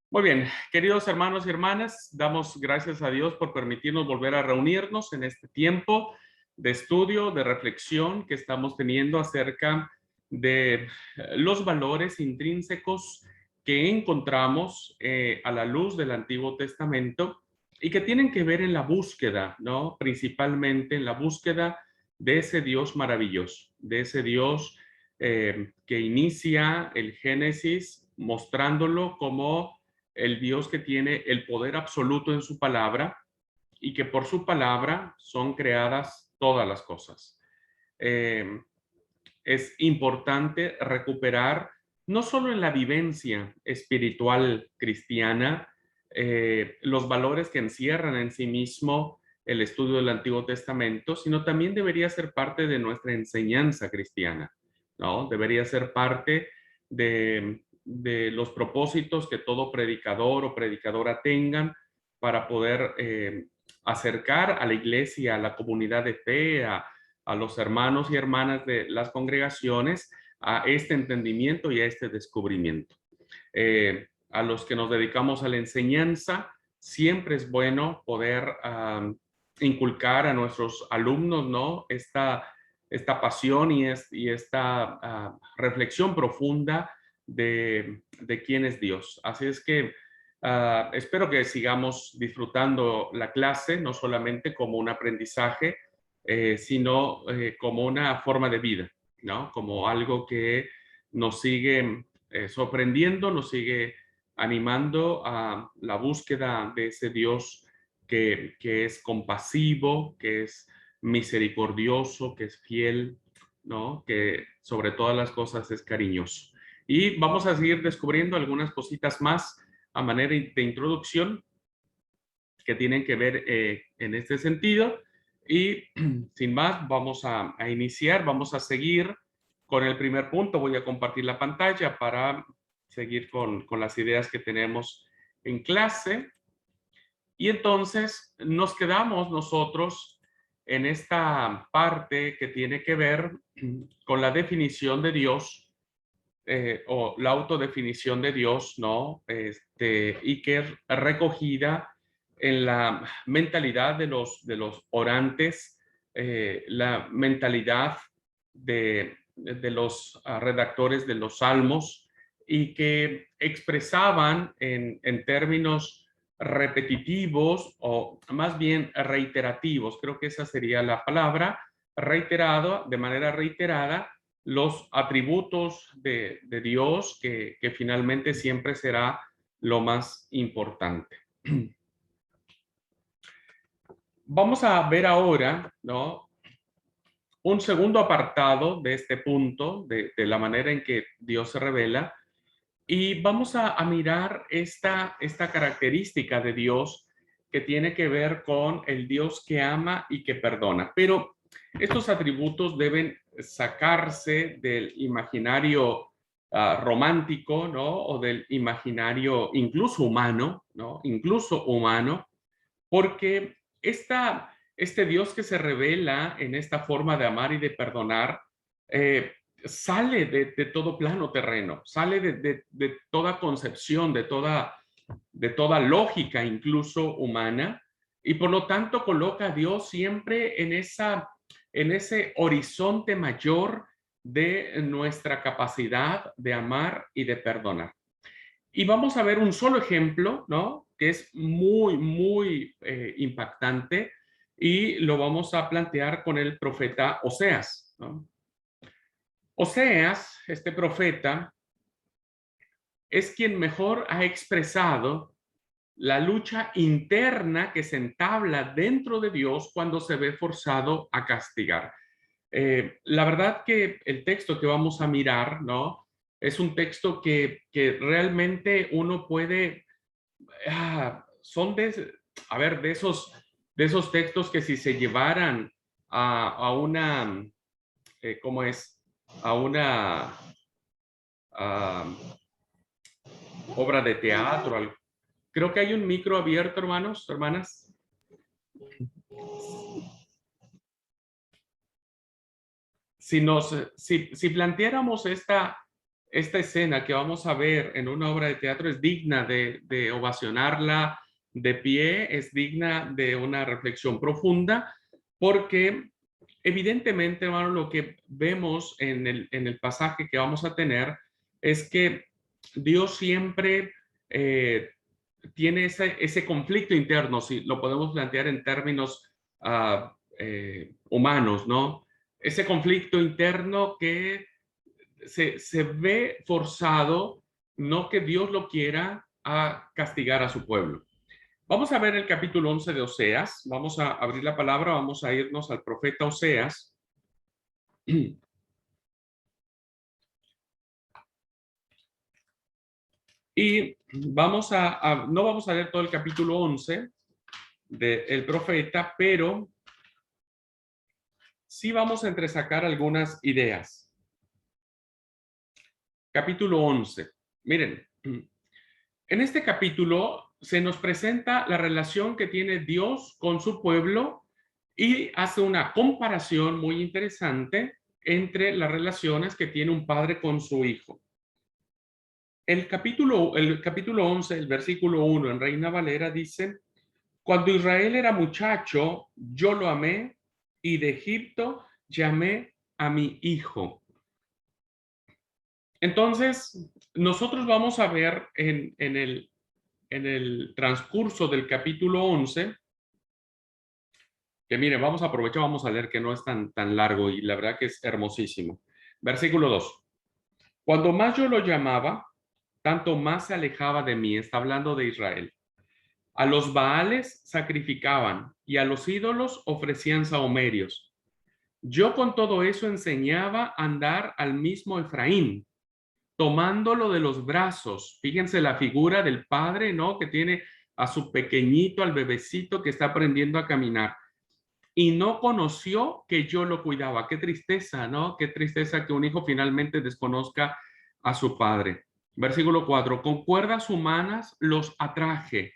Muy bien, queridos hermanos y hermanas, damos gracias a Dios por permitirnos volver a reunirnos en este tiempo de estudio, de reflexión que estamos teniendo acerca de los valores intrínsecos que encontramos a la luz del Antiguo Testamento y que tienen que ver en la búsqueda, ¿no? Principalmente en la búsqueda de ese Dios maravilloso, de ese Dios que inicia el Génesis mostrándolo como el Dios que tiene el poder absoluto en su palabra y que por su palabra son creadas todas las cosas. Eh, es importante recuperar, no solo en la vivencia espiritual cristiana, los valores que encierran en sí mismo el estudio del Antiguo Testamento, sino también debería ser parte de nuestra enseñanza cristiana, ¿no? Debería ser parte de los propósitos que todo predicador o predicadora tengan para poder acercar a la iglesia, a la comunidad de fe, a los hermanos y hermanas de las congregaciones a este entendimiento y a este descubrimiento. A los que nos dedicamos a la enseñanza, siempre es bueno poder inculcar a nuestros alumnos, ¿no? Esta pasión y esta reflexión profunda de quién es Dios. Así es que espero que sigamos disfrutando la clase, no solamente como un aprendizaje, sino como una forma de vida, ¿no? Como algo que nos sigue sorprendiendo, nos sigue animando a la búsqueda de ese Dios que es compasivo, que es misericordioso, que es fiel, ¿no? Que sobre todas las cosas es cariñoso. Y vamos a seguir descubriendo algunas cositas más a manera de introducción que tienen que ver en este sentido. Y sin más, vamos a iniciar, vamos a seguir con el primer punto. Voy a compartir la pantalla para seguir con las ideas que tenemos en clase. Y entonces nos quedamos nosotros en esta parte que tiene que ver con la definición de Dios o la autodefinición de Dios, ¿no? Y que es recogida en la mentalidad de los orantes, la mentalidad de los redactores de los salmos y que expresaban en términos repetitivos o más bien reiterativos, creo que esa sería la palabra, reiterado, de manera reiterada, los atributos de Dios, que finalmente siempre será lo más importante. Vamos a ver ahora, ¿no? Un segundo apartado de este punto, de la manera en que Dios se revela, y vamos a mirar esta característica de Dios que tiene que ver con el Dios que ama y que perdona. Pero estos atributos deben sacarse del imaginario romántico, ¿no? O del imaginario incluso humano, ¿no? Incluso humano, porque este Dios que se revela en esta forma de amar y de perdonar, sale de todo plano terreno, sale de toda concepción, de toda lógica, incluso humana, y por lo tanto coloca a Dios siempre en ese horizonte mayor de nuestra capacidad de amar y de perdonar. Y vamos a ver un solo ejemplo, ¿no? Que es muy, muy impactante y lo vamos a plantear con el profeta Oseas, ¿no? Oseas, este profeta, es quien mejor ha expresado la lucha interna que se entabla dentro de Dios cuando se ve forzado a castigar. La verdad que el texto que vamos a mirar, ¿no? Es un texto que realmente uno puede son a ver, de esos textos que si se llevaran a una, ¿cómo es? A una ah, obra de teatro. Creo que hay un micro abierto, hermanos, hermanas. Si planteáramos esta escena que vamos a ver en una obra de teatro es digna de ovacionarla de pie, es digna de una reflexión profunda, porque evidentemente, hermano, lo que vemos en el pasaje que vamos a tener es que Dios siempre tiene ese conflicto interno, si lo podemos plantear en términos humanos, ¿no? Ese conflicto interno que se ve forzado, no que Dios lo quiera, a castigar a su pueblo. Vamos a ver el capítulo 11 de Oseas, vamos a abrir la palabra, vamos a irnos al profeta Oseas. Y no vamos a leer todo el capítulo 11 del profeta, pero sí vamos a entresacar algunas ideas. Capítulo 11. Miren, en este capítulo se nos presenta la relación que tiene Dios con su pueblo y hace una comparación muy interesante entre las relaciones que tiene un padre con su hijo. El capítulo 11, el versículo 1 en Reina Valera dice: cuando Israel era muchacho, yo lo amé, y de Egipto llamé a mi hijo. Entonces, nosotros vamos a ver en el transcurso del capítulo 11, que miren, vamos a aprovechar, vamos a leer que no es tan largo y la verdad que es hermosísimo. Versículo 2. Cuando más yo lo llamaba, tanto más se alejaba de mí. Está hablando de Israel. A los Baales sacrificaban y a los ídolos ofrecían sahumerios. Yo con todo eso enseñaba a andar al mismo Efraín, tomándolo de los brazos. Fíjense la figura del padre, ¿no? Que tiene a su pequeñito, al bebecito que está aprendiendo a caminar. Y no conoció que yo lo cuidaba. Qué tristeza, ¿no? Qué tristeza que un hijo finalmente desconozca a su padre. Versículo 4. Con cuerdas humanas los atraje,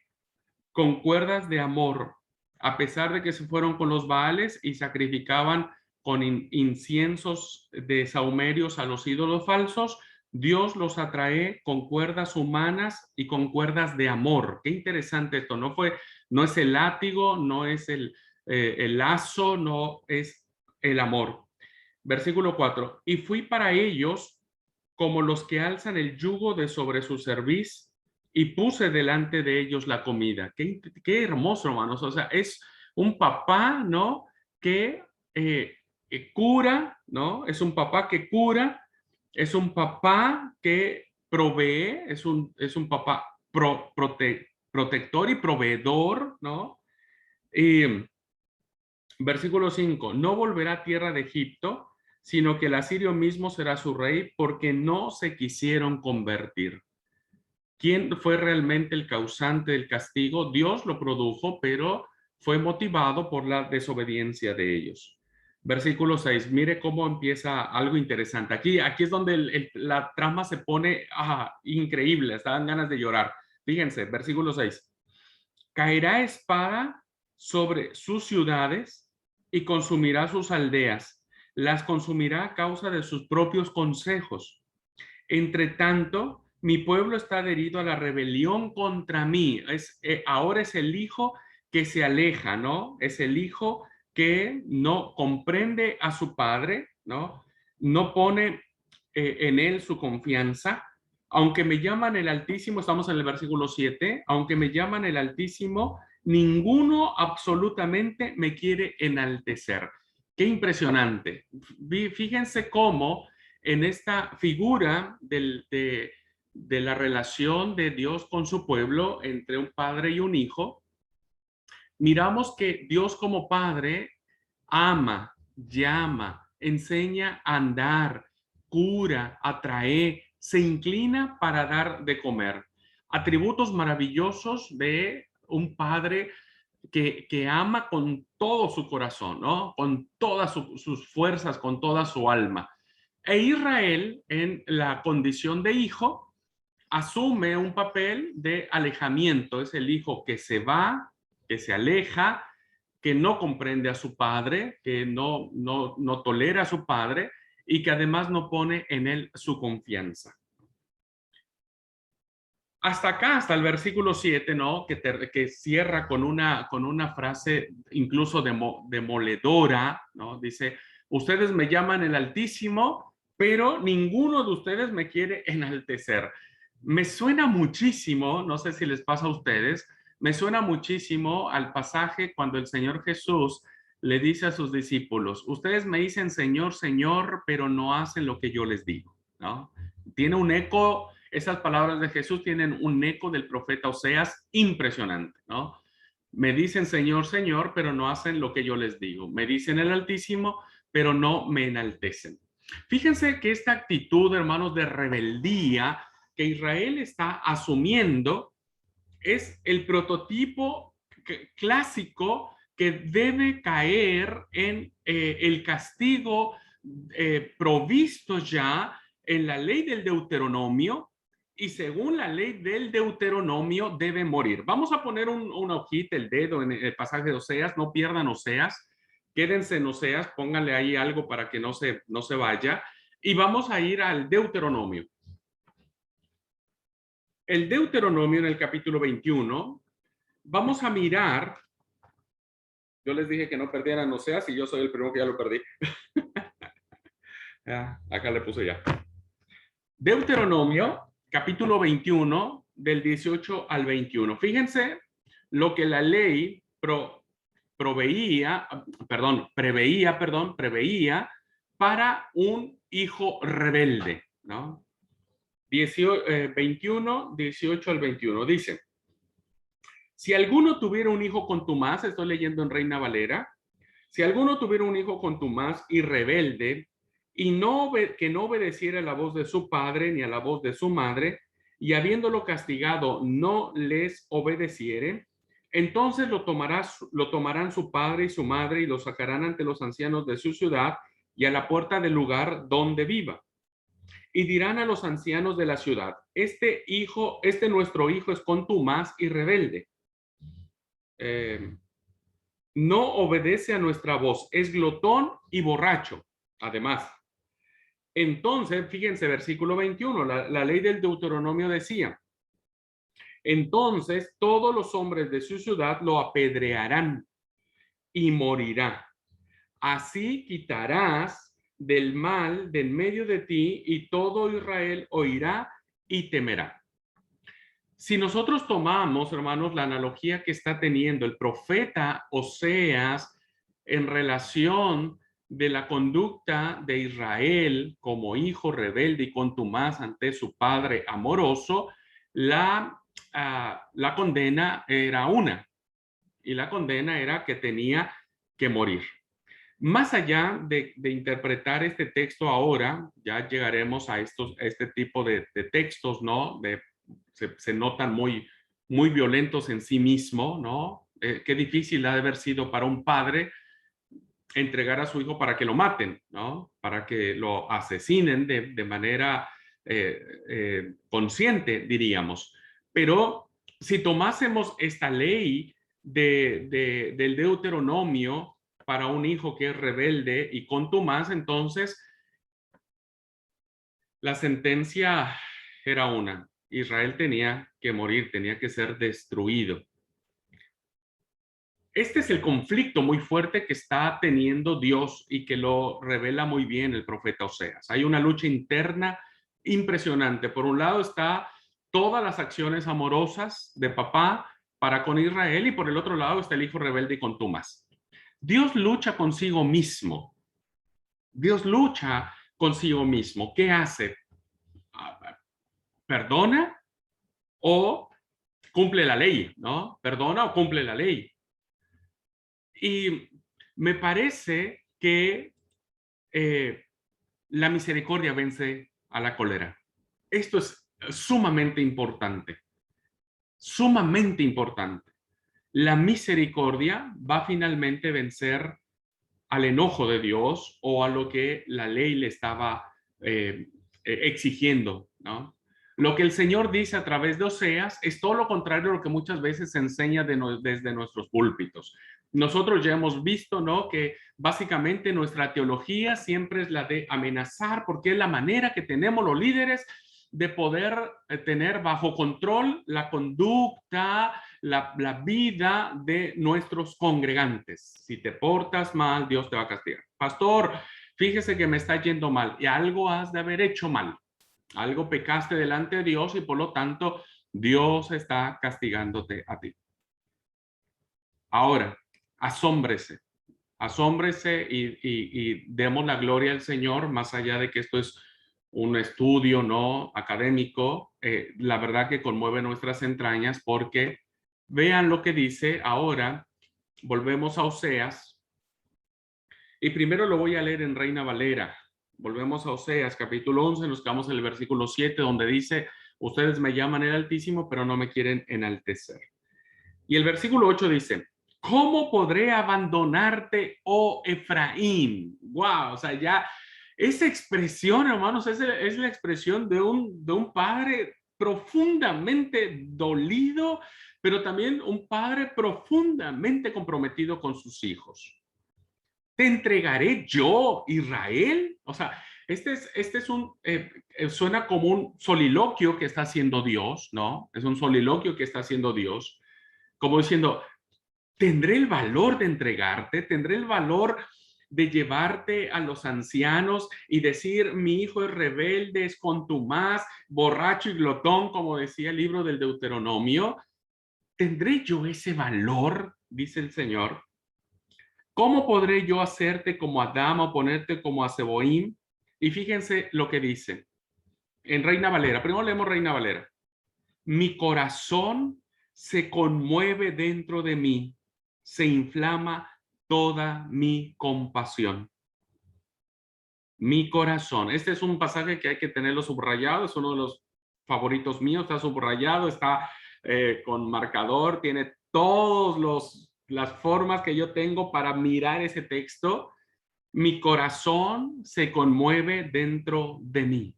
con cuerdas de amor, a pesar de que se fueron con los Baales y sacrificaban con inciensos de sahumerios a los ídolos falsos. Dios los atrae con cuerdas humanas y con cuerdas de amor. Qué interesante esto. No es el látigo, no es el lazo, no es el amor. Versículo 4. Y fui para ellos como los que alzan el yugo de sobre su cerviz, y puse delante de ellos la comida. Qué hermoso, hermanos. O sea, es un papá, ¿no? Que cura, ¿no? Es un papá que cura, es un papá que provee, es un papá protector y proveedor, ¿no? Y versículo 5, no volverá a tierra de Egipto, sino que el asirio mismo será su rey, porque no se quisieron convertir. ¿Quién fue realmente el causante del castigo? Dios lo produjo, pero fue motivado por la desobediencia de ellos. Versículo 6, mire cómo empieza algo interesante. Aquí es donde la trama se pone increíble, estaban ganas de llorar. Fíjense, versículo 6. Caerá espada sobre sus ciudades y consumirá sus aldeas. Las consumirá a causa de sus propios consejos. Entre tanto, mi pueblo está adherido a la rebelión contra mí. Ahora es el hijo que se aleja, ¿no? Es el hijo que no comprende a su padre, ¿no? No pone en él su confianza. Aunque me llaman el Altísimo, estamos en el versículo 7, aunque me llaman el Altísimo, ninguno absolutamente me quiere enaltecer. Qué impresionante. Fíjense cómo en esta figura de la relación de Dios con su pueblo entre un padre y un hijo, miramos que Dios como padre ama, llama, enseña a andar, cura, atrae, se inclina para dar de comer. Atributos maravillosos de un padre que ama con todo su corazón, ¿no? Con todas sus fuerzas, con toda su alma. E Israel, en la condición de hijo, asume un papel de alejamiento. Es el hijo que se va, que se aleja, que no comprende a su padre, que no tolera a su padre y que además no pone en él su confianza. hasta acá, hasta el versículo 7, ¿no? Que cierra con una frase incluso demoledora, ¿no? Dice, ustedes me llaman el Altísimo, pero ninguno de ustedes me quiere enaltecer. Me suena muchísimo, no sé si les pasa a ustedes, me suena muchísimo al pasaje cuando el Señor Jesús le dice a sus discípulos, ustedes me dicen Señor, Señor, pero no hacen lo que yo les digo, ¿no? Tiene un eco, esas palabras de Jesús tienen un eco del profeta Oseas impresionante, ¿no? Me dicen Señor, Señor, pero no hacen lo que yo les digo. Me dicen el Altísimo, pero no me enaltecen. Fíjense que esta actitud, hermanos, de rebeldía que Israel está asumiendo es el prototipo clásico que debe caer en el castigo provisto ya en la ley del Deuteronomio, y según la ley del Deuteronomio debe morir. Vamos a poner una hojita, el dedo en el pasaje de Oseas, no pierdan Oseas, quédense en Oseas, pónganle ahí algo para que no se vaya, y vamos a ir al Deuteronomio. El Deuteronomio en el capítulo 21, vamos a mirar, yo les dije que no perdieran Oseas y yo soy el primero que ya lo perdí. Acá le puse ya. Deuteronomio, capítulo 21, del 18 al 21. Fíjense lo que la ley preveía para un hijo rebelde, ¿no? 21, 18 al 21. Dice, si alguno tuviera un hijo contumaz, estoy leyendo en Reina Valera, si alguno tuviera un hijo contumaz y rebelde, y que no obedeciera la voz de su padre ni a la voz de su madre, y habiéndolo castigado no les obedeciere, entonces lo tomarán su padre y su madre y lo sacarán ante los ancianos de su ciudad y a la puerta del lugar donde viva. Y dirán a los ancianos de la ciudad, este nuestro hijo es contumaz y rebelde. No obedece a nuestra voz, es glotón y borracho, además. Entonces, fíjense, versículo 21, la ley del Deuteronomio decía, entonces todos los hombres de su ciudad lo apedrearán y morirá. Así quitarás del mal de en medio de ti y todo Israel oirá y temerá. Si nosotros tomamos, hermanos, la analogía que está teniendo el profeta Oseas en relación de la conducta de Israel como hijo rebelde y contumaz ante su padre amoroso, la condena era una, y la condena era que tenía que morir. Más allá de interpretar este texto ahora, ya llegaremos a este tipo de textos, ¿no? Se notan muy violentos en sí mismo, ¿no? Qué difícil ha de haber sido para un padre entregar a su hijo para que lo maten, ¿no? Para que lo asesinen de manera consciente, diríamos. Pero si tomásemos esta ley del Deuteronomio para un hijo que es rebelde y contumaz, entonces la sentencia era una. Israel tenía que morir, tenía que ser destruido. Este es el conflicto muy fuerte que está teniendo Dios y que lo revela muy bien el profeta Oseas. Hay una lucha interna impresionante. Por un lado está todas las acciones amorosas de papá para con Israel y por el otro lado está el hijo rebelde y contumaz. Dios lucha consigo mismo. Dios lucha consigo mismo. ¿Qué hace? ¿Perdona o cumple la ley? ¿No? ¿Perdona o cumple la ley? Y me parece que la misericordia vence a la cólera. Esto es sumamente importante, sumamente importante. La misericordia va finalmente a vencer al enojo de Dios o a lo que la ley le estaba exigiendo, ¿no? Lo que el Señor dice a través de Oseas es todo lo contrario a lo que muchas veces se enseña desde nuestros púlpitos. Nosotros ya hemos visto, ¿no?, que básicamente nuestra teología siempre es la de amenazar, porque es la manera que tenemos los líderes de poder tener bajo control la conducta, la vida de nuestros congregantes. Si te portas mal, Dios te va a castigar. Pastor, fíjese que me está yendo mal y algo has de haber hecho mal. Algo pecaste delante de Dios y por lo tanto Dios está castigándote a ti. Ahora, asómbrese. Asómbrese y demos la gloria al Señor, más allá de que esto es un estudio no académico, la verdad que conmueve nuestras entrañas porque vean lo que dice ahora. Volvemos a Oseas y primero lo voy a leer en Reina Valera. Volvemos a Oseas, capítulo 11, nos quedamos en el versículo 7, donde dice, ustedes me llaman el Altísimo, pero no me quieren enaltecer. Y el versículo 8 dice, ¿cómo podré abandonarte, oh Efraín? Wow, o sea, ya esa expresión, hermanos, es la expresión de un padre profundamente dolido, pero también un padre profundamente comprometido con sus hijos. ¿Te entregaré yo, Israel? O sea, este es suena como un soliloquio que está haciendo Dios, ¿no? Es un soliloquio que está haciendo Dios, como diciendo, tendré el valor de entregarte, tendré el valor de llevarte a los ancianos y decir, mi hijo es rebelde, es contumaz, borracho y glotón, como decía el libro del Deuteronomio. ¿Tendré yo ese valor? Dice el Señor. ¿Cómo podré yo hacerte como Adán o ponerte como a Zeboim? Y fíjense lo que dice en Reina Valera. Primero leemos Reina Valera. Mi corazón se conmueve dentro de mí, se inflama toda mi compasión. Mi corazón. Este es un pasaje que hay que tenerlo subrayado, es uno de los favoritos míos, está subrayado, está con marcador, tiene todas las formas que yo tengo para mirar ese texto. Mi corazón se conmueve dentro de mí.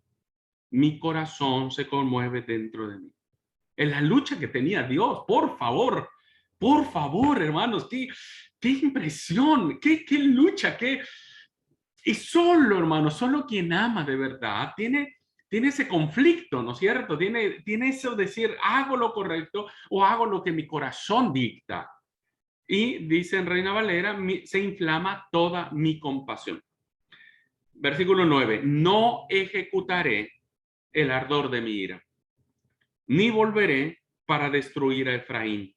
Mi corazón se conmueve dentro de mí. En la lucha que tenía Dios, por favor, hermanos, qué impresión, qué lucha, y solo, hermanos, solo quien ama de verdad tiene ese conflicto, ¿no es cierto? Tiene eso de decir, hago lo correcto o hago lo que mi corazón dicta. Y dice en Reina Valera, se inflama toda mi compasión. Versículo 9, no ejecutaré el ardor de mi ira, ni volveré para destruir a Efraín,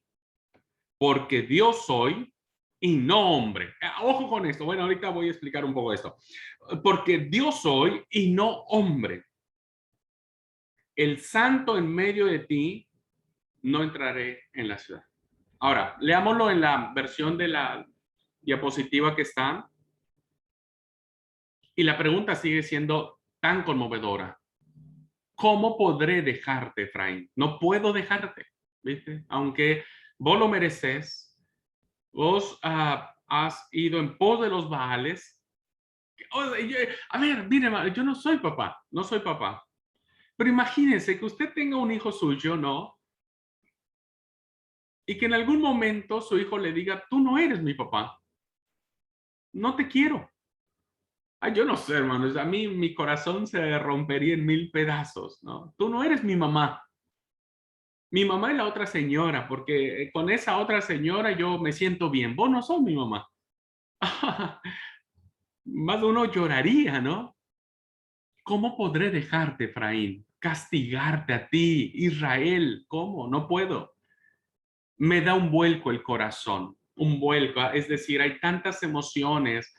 porque Dios soy y no hombre. Ojo con esto. Bueno, ahorita voy a explicar un poco esto. Porque Dios soy y no hombre. El santo en medio de ti, no entraré en la ciudad. Ahora, leámoslo en la versión de la diapositiva que está. Y la pregunta sigue siendo tan conmovedora. ¿Cómo podré dejarte, Efraín? No puedo dejarte, ¿viste? Aunque vos lo mereces, vos has ido en pos de los Baales. A ver, mire, yo no soy papá, no soy papá. Pero imagínense que usted tenga un hijo suyo, ¿no? Y que en algún momento su hijo le diga, tú no eres mi papá, no te quiero. Ay, yo no sé, hermanos, a mí mi corazón se rompería en mil pedazos, ¿no? Tú no eres mi mamá. Mi mamá es la otra señora, porque con esa otra señora yo me siento bien. Vos no sos mi mamá. Más de uno lloraría, ¿no? ¿Cómo podré dejarte, Efraín? Castigarte a ti, Israel. ¿Cómo? No puedo. Me da un vuelco el corazón, un vuelco. Es decir, hay tantas emociones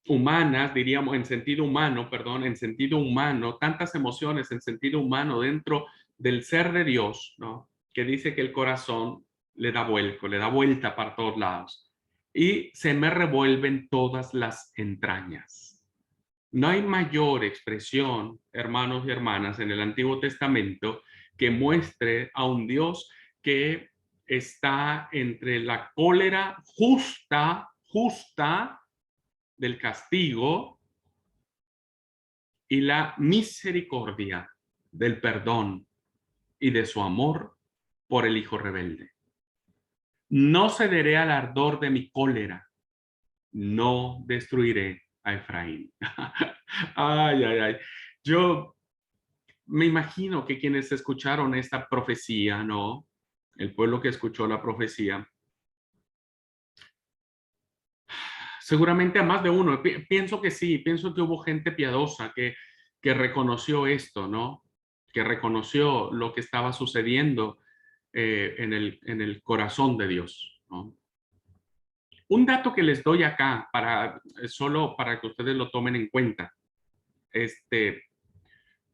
humanas, diríamos, en sentido humano, perdón, en sentido humano, tantas emociones en sentido humano dentro del ser de Dios, ¿no? Que dice que el corazón le da vuelco, le da vuelta para todos lados. Y se me revuelven todas las entrañas. No hay mayor expresión, hermanos y hermanas, en el Antiguo Testamento que muestre a un Dios que está entre la cólera justa del castigo y la misericordia del perdón y de su amor por el hijo rebelde. No cederé al ardor de mi cólera, no destruiré a Efraín. Ay, ay, ay. Yo me imagino que quienes escucharon esta profecía, ¿no? El pueblo que escuchó la profecía, seguramente a más de uno, pienso que sí, pienso que hubo gente piadosa que reconoció esto, ¿no? Que reconoció lo que estaba sucediendo en el corazón de Dios, ¿no? Un dato que les doy acá, solo para que ustedes lo tomen en cuenta.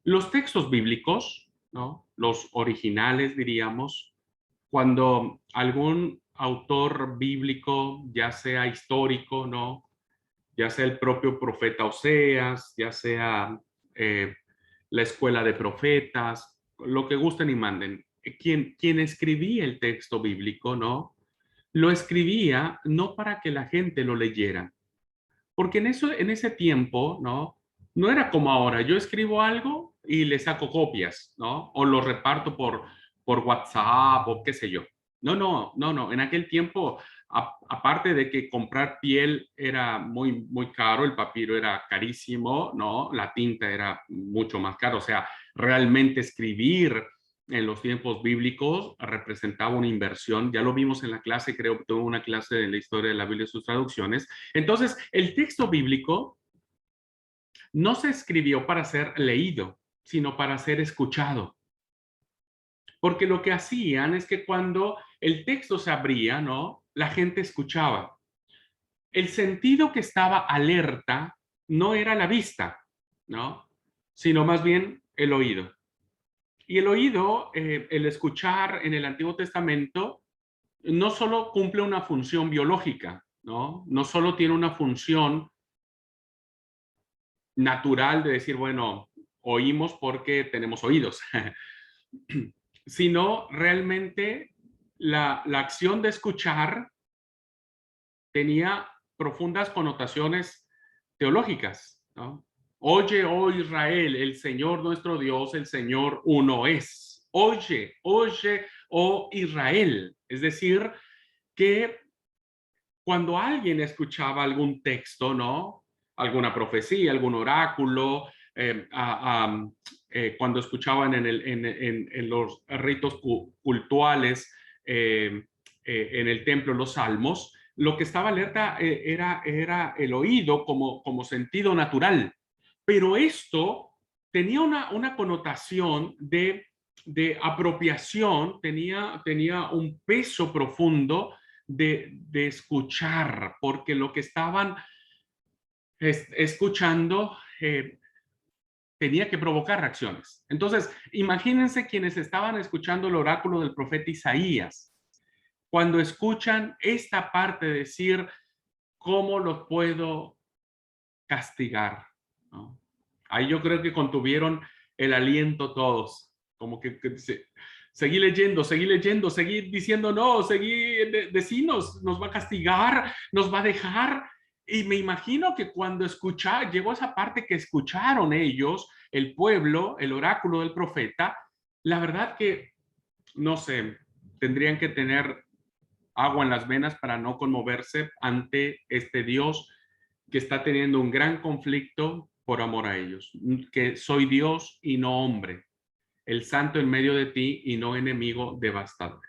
Los textos bíblicos, ¿no? Los originales, diríamos, cuando algún autor bíblico, ya sea histórico, ¿no? Ya sea el propio profeta Oseas, ya sea eh, la escuela de profetas, lo que gusten y manden. Quien escribía el texto bíblico, ¿no? Lo escribía no para que la gente lo leyera, porque en ese tiempo, ¿no? No era como ahora, yo escribo algo y le saco copias, ¿no? O lo reparto por WhatsApp o qué sé yo. No, en aquel tiempo, aparte de que comprar piel era muy caro, el papiro era carísimo, ¿no? La tinta era mucho más caro, o sea, realmente escribir en los tiempos bíblicos representaba una inversión, ya lo vimos en la clase, creo que tuve una clase de la historia de la Biblia y sus traducciones. Entonces, el texto bíblico no se escribió para ser leído, sino para ser escuchado. Porque lo que hacían es que cuando el texto se abría, ¿no? La gente escuchaba. El sentido que estaba alerta no era la vista, ¿no? Sino más bien el oído. Y el oído, el escuchar en el Antiguo Testamento, no solo cumple una función biológica, ¿no? No solo tiene una función natural de decir, bueno, oímos porque tenemos oídos, sino realmente la acción de escuchar tenía profundas connotaciones teológicas, ¿no? Oye, oh Israel, el Señor nuestro Dios, el Señor uno es. Oye, oh Israel. Es decir, que cuando alguien escuchaba algún texto, ¿no? Alguna profecía, algún oráculo, cuando escuchaban en los ritos cultuales, en el templo, los salmos, lo que estaba alerta era el oído como sentido natural. Pero esto tenía una connotación de apropiación, tenía un peso profundo de escuchar, porque lo que estaban escuchando tenía que provocar reacciones. Entonces, imagínense quienes estaban escuchando el oráculo del profeta Isaías, cuando escuchan esta parte de decir, ¿cómo los puedo castigar? ¿No? Ahí yo creo que contuvieron el aliento todos, como que seguí leyendo, seguí diciendo no, decinos, nos va a castigar, nos va a dejar. Y me imagino que cuando llegó esa parte que escucharon ellos, el pueblo, el oráculo del profeta, la verdad que, no sé, tendrían que tener agua en las venas para no conmoverse ante este Dios que está teniendo un gran conflicto por amor a ellos, que soy Dios y no hombre, el santo en medio de ti y no enemigo devastador.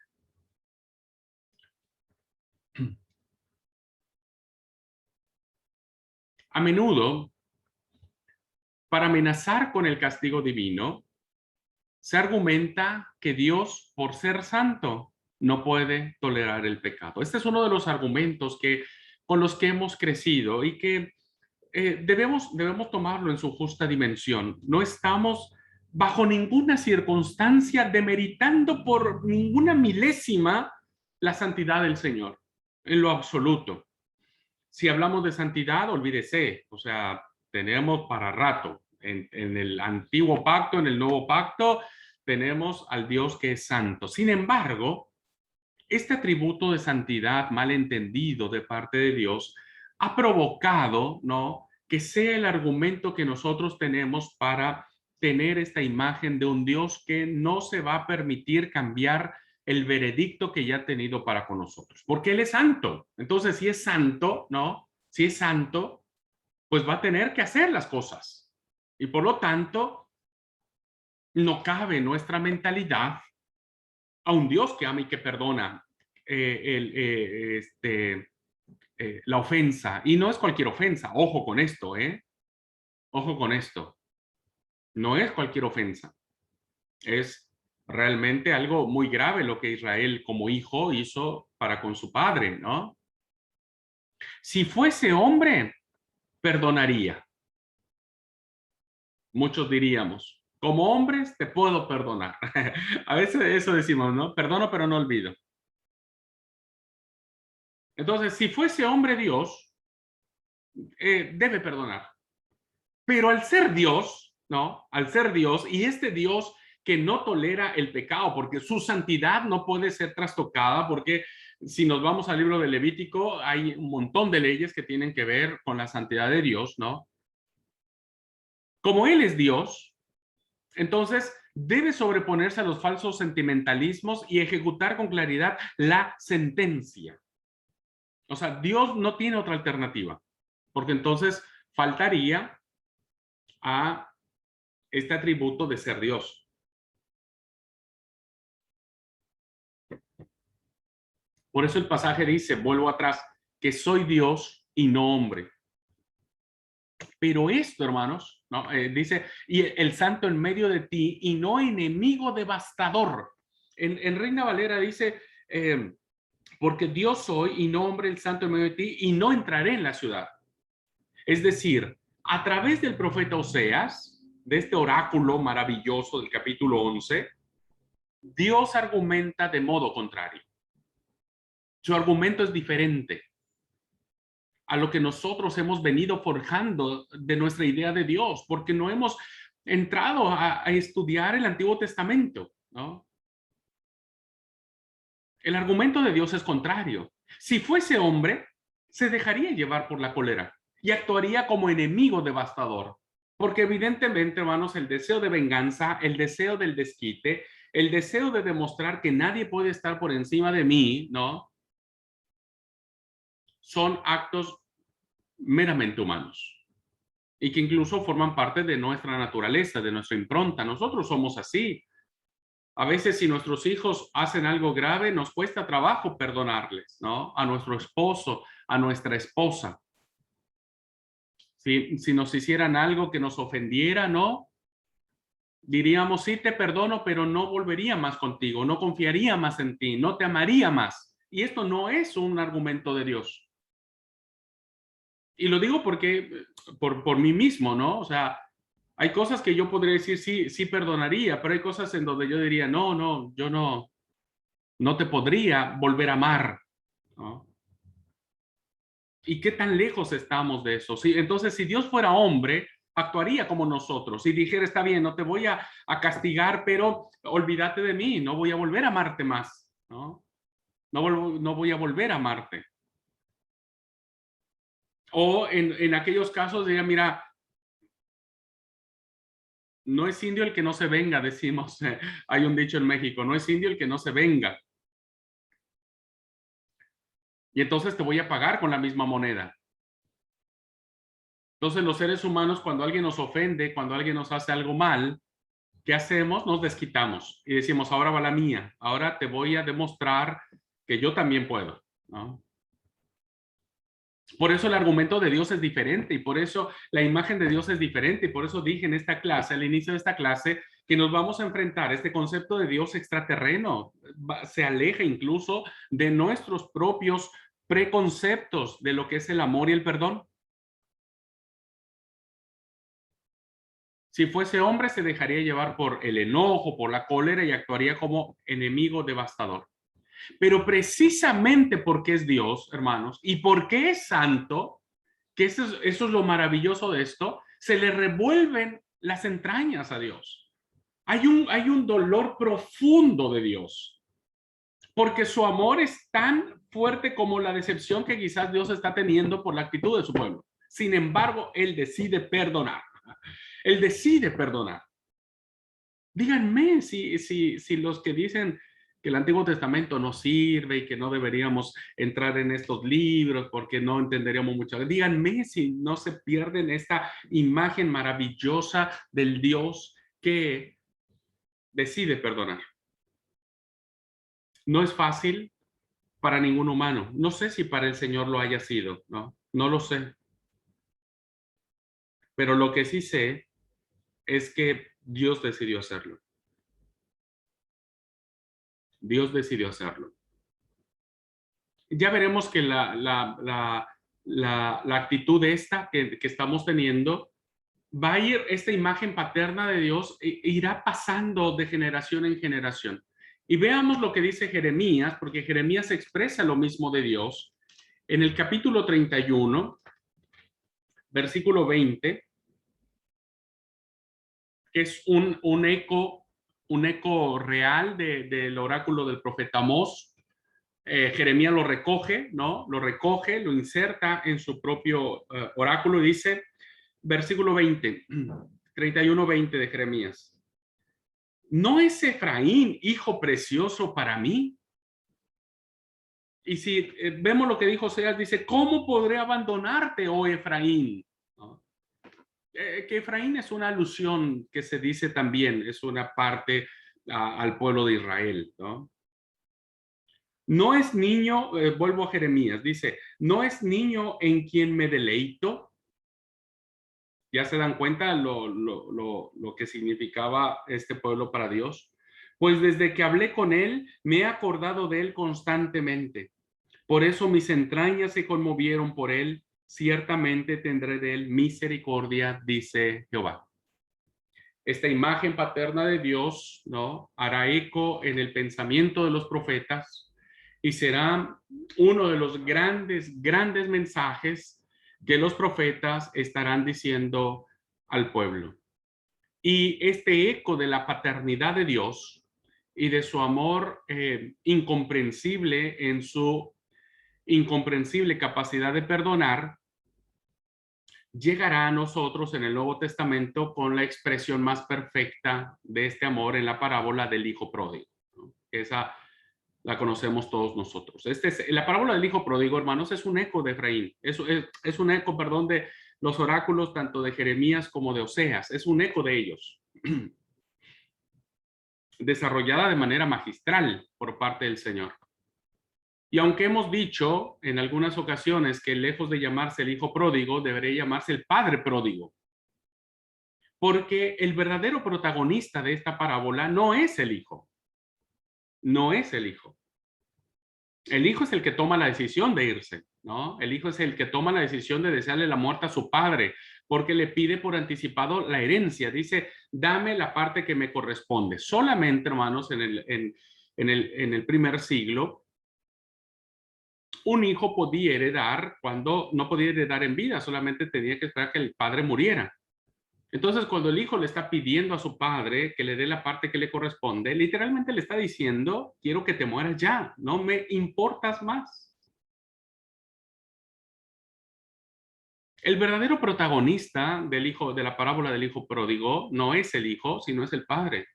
A menudo, para amenazar con el castigo divino, se argumenta que Dios, por ser santo, no puede tolerar el pecado. Este es uno de los argumentos con los que hemos crecido y que debemos tomarlo en su justa dimensión. No estamos bajo ninguna circunstancia demeritando por ninguna milésima la santidad del Señor, en lo absoluto. Si hablamos de santidad, olvídese, o sea, tenemos para rato. En el antiguo pacto, en el nuevo pacto, tenemos al Dios que es santo. Sin embargo, este atributo de santidad mal entendido de parte de Dios ha provocado, ¿no?, que sea el argumento que nosotros tenemos para tener esta imagen de un Dios que no se va a permitir cambiar el veredicto que ya ha tenido para con nosotros, porque Él es santo. Entonces, si es santo, ¿no? Si es santo, pues va a tener que hacer las cosas. Y por lo tanto, no cabe en nuestra mentalidad a un Dios que ama y que perdona la ofensa. Y no es cualquier ofensa, ojo con esto, ojo con esto. No es cualquier ofensa. Es realmente algo muy grave lo que Israel como hijo hizo para con su padre, ¿no? Si fuese hombre, perdonaría. Muchos diríamos, como hombres te puedo perdonar. A veces eso decimos, ¿no? Perdono pero no olvido. Entonces, si fuese hombre Dios, debe perdonar. Pero al ser Dios, ¿no? Al ser Dios, y este Dios que no tolera el pecado, porque su santidad no puede ser trastocada, porque si nos vamos al libro de Levítico, hay un montón de leyes que tienen que ver con la santidad de Dios, ¿no? Como Él es Dios, entonces debe sobreponerse a los falsos sentimentalismos y ejecutar con claridad la sentencia. O sea, Dios no tiene otra alternativa, porque entonces faltaría a este atributo de ser Dios. Por eso el pasaje dice, vuelvo atrás, que soy Dios y no hombre. Pero esto, hermanos, ¿no? Dice, y el santo en medio de ti y no enemigo devastador. En Reina Valera dice, porque Dios soy y no hombre el santo en medio de ti y no entraré en la ciudad. Es decir, a través del profeta Oseas, de este oráculo maravilloso del capítulo 11, Dios argumenta de modo contrario. Su argumento es diferente a lo que nosotros hemos venido forjando de nuestra idea de Dios, porque no hemos entrado a estudiar el Antiguo Testamento, ¿no? El argumento de Dios es contrario. Si fuese hombre, se dejaría llevar por la cólera y actuaría como enemigo devastador. Porque evidentemente, hermanos, el deseo de venganza, el deseo del desquite, el deseo de demostrar que nadie puede estar por encima de mí, ¿no? Son actos meramente humanos y que incluso forman parte de nuestra naturaleza, de nuestra impronta. Nosotros somos así. A veces si nuestros hijos hacen algo grave, nos cuesta trabajo perdonarles, ¿no? A nuestro esposo, a nuestra esposa. Si nos hicieran algo que nos ofendiera, ¿no? Diríamos, sí, te perdono, pero no volvería más contigo, no confiaría más en ti, no te amaría más. Y esto no es un argumento de Dios. Y lo digo porque, por mí mismo, ¿no? O sea, hay cosas que yo podría decir, sí, sí perdonaría, pero hay cosas en donde yo diría, no, no, yo no te podría volver a amar, ¿no? ¿Y qué tan lejos estamos de eso? ¿Sí? Entonces, si Dios fuera hombre, actuaría como nosotros y dijera, está bien, no te voy a castigar, pero olvídate de mí, no voy a volver a amarte más, ¿no? No voy a volver a amarte. O en aquellos casos diría, mira, no es indio el que no se venga, decimos, hay un dicho en México, no es indio el que no se venga. Y entonces te voy a pagar con la misma moneda. Entonces los seres humanos, cuando alguien nos ofende, cuando alguien nos hace algo mal, ¿qué hacemos? Nos desquitamos y decimos, ahora va la mía, ahora te voy a demostrar que yo también puedo, ¿no? Por eso el argumento de Dios es diferente y por eso la imagen de Dios es diferente y por eso dije en esta clase, al inicio de esta clase, que nos vamos a enfrentar. Este concepto de Dios extraterreno se aleja incluso de nuestros propios preconceptos de lo que es el amor y el perdón. Si fuese hombre, se dejaría llevar por el enojo, por la cólera y actuaría como enemigo devastador. Pero precisamente porque es Dios, hermanos, y porque es santo, que eso es lo maravilloso de esto, se le revuelven las entrañas a Dios. Hay un dolor profundo de Dios, porque su amor es tan fuerte como la decepción que quizás Dios está teniendo por la actitud de su pueblo. Sin embargo, Él decide perdonar. Él decide perdonar. Díganme si los que dicen que el Antiguo Testamento no sirve y que no deberíamos entrar en estos libros porque no entenderíamos mucho. Díganme si no se pierden esta imagen maravillosa del Dios que decide perdonar. No es fácil para ningún humano. No sé si para el Señor lo haya sido, ¿no? No lo sé. Pero lo que sí sé es que Dios decidió hacerlo. Dios decidió hacerlo. Ya veremos que la actitud esta que estamos teniendo va a ir, esta imagen paterna de Dios irá pasando de generación en generación. Y veamos lo que dice Jeremías, porque Jeremías expresa lo mismo de Dios. En el capítulo 31, versículo 20, que es un eco real del oráculo del profeta Amós. Jeremías lo recoge, ¿no? Lo recoge, lo inserta en su propio oráculo y dice, versículo 20, 31-20 de Jeremías. ¿No es Efraín hijo precioso para mí? Y si vemos lo que dijo Oseas, dice, ¿cómo podré abandonarte, oh Efraín? ¿No? Que Efraín es una alusión que se dice también, es una parte al pueblo de Israel, ¿no? No es niño, vuelvo a Jeremías, dice, ¿no es niño en quien me deleito? ¿Ya se dan cuenta lo que significaba este pueblo para Dios? Pues desde que hablé con él, me he acordado de él constantemente. Por eso mis entrañas se conmovieron por él. Ciertamente tendré de él misericordia, dice Jehová. Esta imagen paterna de Dios, ¿no? Hará eco en el pensamiento de los profetas y será uno de los grandes mensajes que los profetas estarán diciendo al pueblo. Y este eco de la paternidad de Dios y de su amor incomprensible en su incomprensible capacidad de perdonar, llegará a nosotros en el Nuevo Testamento con la expresión más perfecta de este amor en la parábola del Hijo Pródigo, ¿no? Esa la conocemos todos nosotros. La parábola del Hijo Pródigo, hermanos, es un eco de Efraín, es un eco, perdón, de los oráculos tanto de Jeremías como de Oseas, es un eco de ellos, desarrollada de manera magistral por parte del Señor. Y aunque hemos dicho en algunas ocasiones que lejos de llamarse el hijo pródigo, debería llamarse el padre pródigo. Porque el verdadero protagonista de esta parábola no es el hijo. No es el hijo. El hijo es el que toma la decisión de irse, ¿no? El hijo es el que toma la decisión de desearle la muerte a su padre, porque le pide por anticipado la herencia. Dice, dame la parte que me corresponde. Solamente, hermanos, en el primer siglo, un hijo podía heredar cuando no podía heredar en vida, solamente tenía que esperar que el padre muriera. Entonces, cuando el hijo le está pidiendo a su padre que le dé la parte que le corresponde, literalmente le está diciendo, quiero que te mueras ya, no me importas más. El verdadero protagonista del hijo, de la parábola del hijo pródigo, no es el hijo, sino es el padre.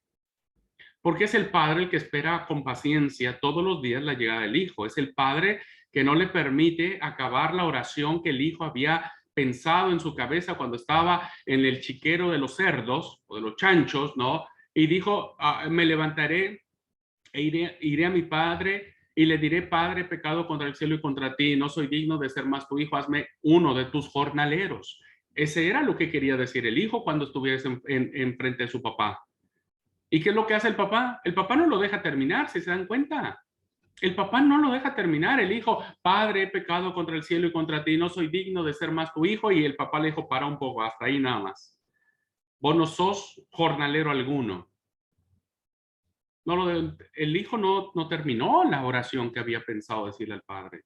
Porque es el padre el que espera con paciencia todos los días la llegada del hijo. Es el padre que no le permite acabar la oración que el hijo había pensado en su cabeza cuando estaba en el chiquero de los cerdos o de los chanchos, ¿no? Y dijo, me levantaré e iré a mi padre y le diré, Padre, pecado contra el cielo y contra ti, no soy digno de ser más tu hijo, hazme uno de tus jornaleros. Ese era lo que quería decir el hijo cuando estuviese en frente de su papá. ¿Y qué es lo que hace el papá? El papá no lo deja terminar, si se dan cuenta. El papá no lo deja terminar. El hijo, Padre, he pecado contra el cielo y contra ti, no soy digno de ser más tu hijo. Y el papá le dijo, para un poco, hasta ahí nada más. Vos no sos jornalero alguno. El hijo no terminó la oración que había pensado decirle al padre.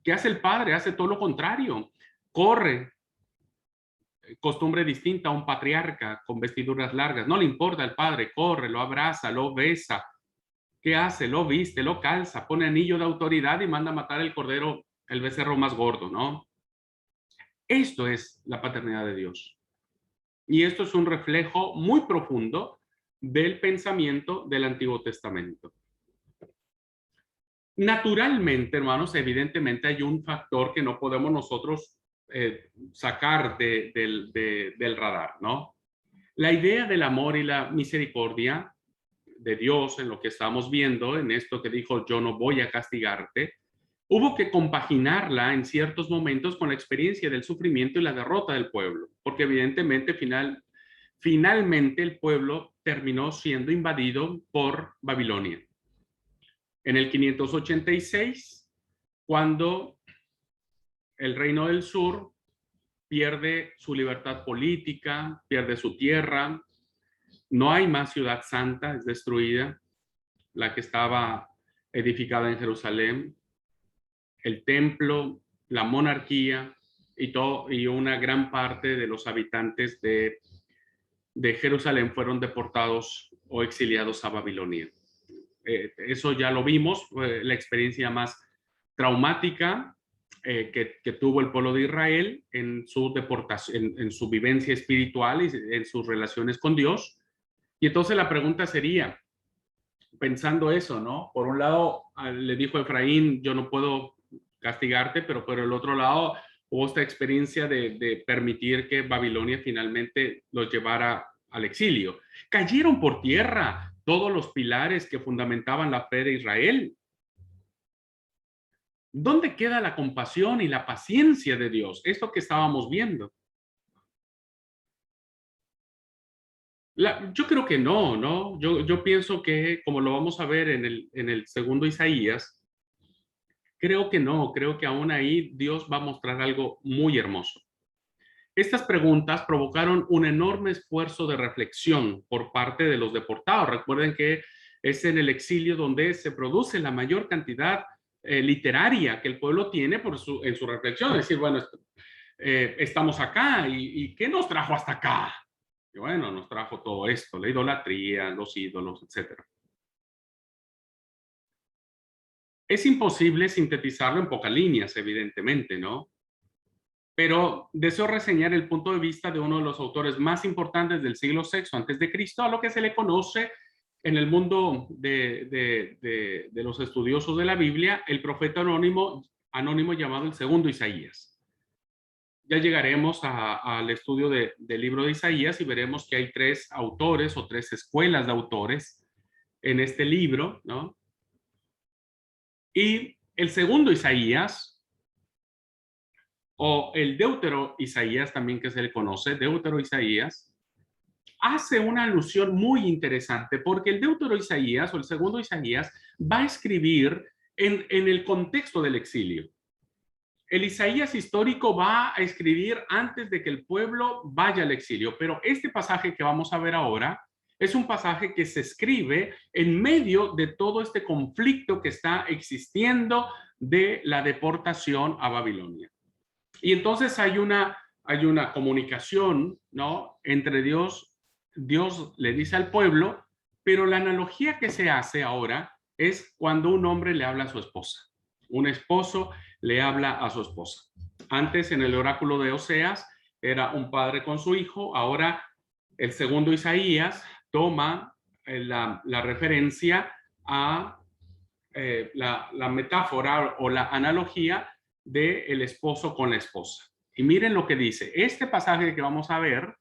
¿Qué hace el padre? Hace todo lo contrario. Corre, costumbre distinta a un patriarca con vestiduras largas. No le importa al padre, corre, lo abraza, lo besa. ¿Qué hace? Lo viste, lo calza, pone anillo de autoridad y manda a matar el cordero, el becerro más gordo, ¿no? Esto es la paternidad de Dios. Y esto es un reflejo muy profundo del pensamiento del Antiguo Testamento. Naturalmente, hermanos, evidentemente hay un factor que no podemos nosotros sacar del radar, ¿no? La idea del amor y la misericordia de Dios en lo que estamos viendo, en esto que dijo, yo no voy a castigarte, hubo que compaginarla en ciertos momentos con la experiencia del sufrimiento y la derrota del pueblo, porque evidentemente finalmente el pueblo terminó siendo invadido por Babilonia. En el 586, cuando el reino del sur pierde su libertad política, pierde su tierra, no hay más ciudad santa, es destruida, la que estaba edificada en Jerusalén, el templo, la monarquía y una gran parte de los habitantes de Jerusalén fueron deportados o exiliados a Babilonia. Eso ya lo vimos, la experiencia más traumática que tuvo el pueblo de Israel en su deportación, en su vivencia espiritual y en sus relaciones con Dios. Y entonces la pregunta sería, pensando eso, ¿no? Por un lado, le dijo a Efraín, yo no puedo castigarte, pero por el otro lado hubo esta experiencia de permitir que Babilonia finalmente los llevara al exilio. Cayeron por tierra todos los pilares que fundamentaban la fe de Israel. ¿Dónde queda la compasión y la paciencia de Dios? Esto que estábamos viendo. Yo creo que no, ¿no? Yo pienso que, como lo vamos a ver en el segundo Isaías, creo que no, creo que aún ahí Dios va a mostrar algo muy hermoso. Estas preguntas provocaron un enorme esfuerzo de reflexión por parte de los deportados. Recuerden que es en el exilio donde se produce la mayor cantidad literaria que el pueblo tiene en su reflexión. Es decir, bueno, estamos acá y ¿qué nos trajo hasta acá? Y bueno, nos trajo todo esto, la idolatría, los ídolos, etcétera. Es imposible sintetizarlo en pocas líneas, evidentemente, ¿no? Pero deseo reseñar el punto de vista de uno de los autores más importantes del siglo VI antes de Cristo, a lo que se le conoce en el mundo de los estudiosos de la Biblia, el profeta anónimo llamado el segundo Isaías. Ya llegaremos al estudio del libro de Isaías y veremos que hay tres autores o tres escuelas de autores en este libro, ¿no? Y el segundo Isaías, o el Deutero Isaías también que se le conoce, Deutero Isaías, hace una alusión muy interesante porque el Deutero Isaías o el segundo Isaías va a escribir en el contexto del exilio. El Isaías histórico va a escribir antes de que el pueblo vaya al exilio, pero este pasaje que vamos a ver ahora es un pasaje que se escribe en medio de todo este conflicto que está existiendo de la deportación a Babilonia. Y entonces hay una comunicación, ¿no? Entre Dios le dice al pueblo, pero la analogía que se hace ahora es cuando un hombre le habla a su esposa. Un esposo le habla a su esposa. Antes en el oráculo de Oseas era un padre con su hijo, ahora el segundo Isaías toma la referencia a la metáfora o la analogía del esposo con la esposa. Y miren lo que dice. Este pasaje que vamos a ver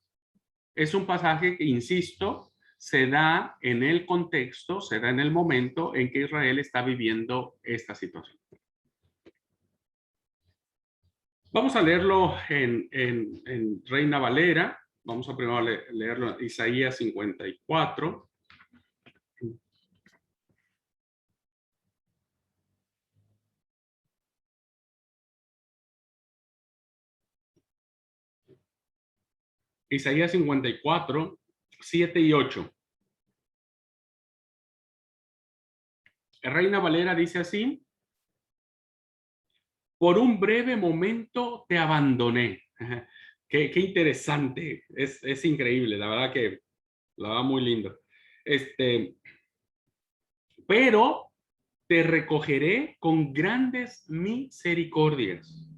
es un pasaje que, insisto, se da en el contexto, se da en el momento en que Israel está viviendo esta situación. Vamos a leerlo en Reina Valera. Vamos a primero leerlo en Isaías 54. Isaías 54, 7 y 8. Reina Valera dice así: por un breve momento te abandoné. Qué interesante, es increíble, la verdad que la verdad muy lindo. Pero te recogeré con grandes misericordias.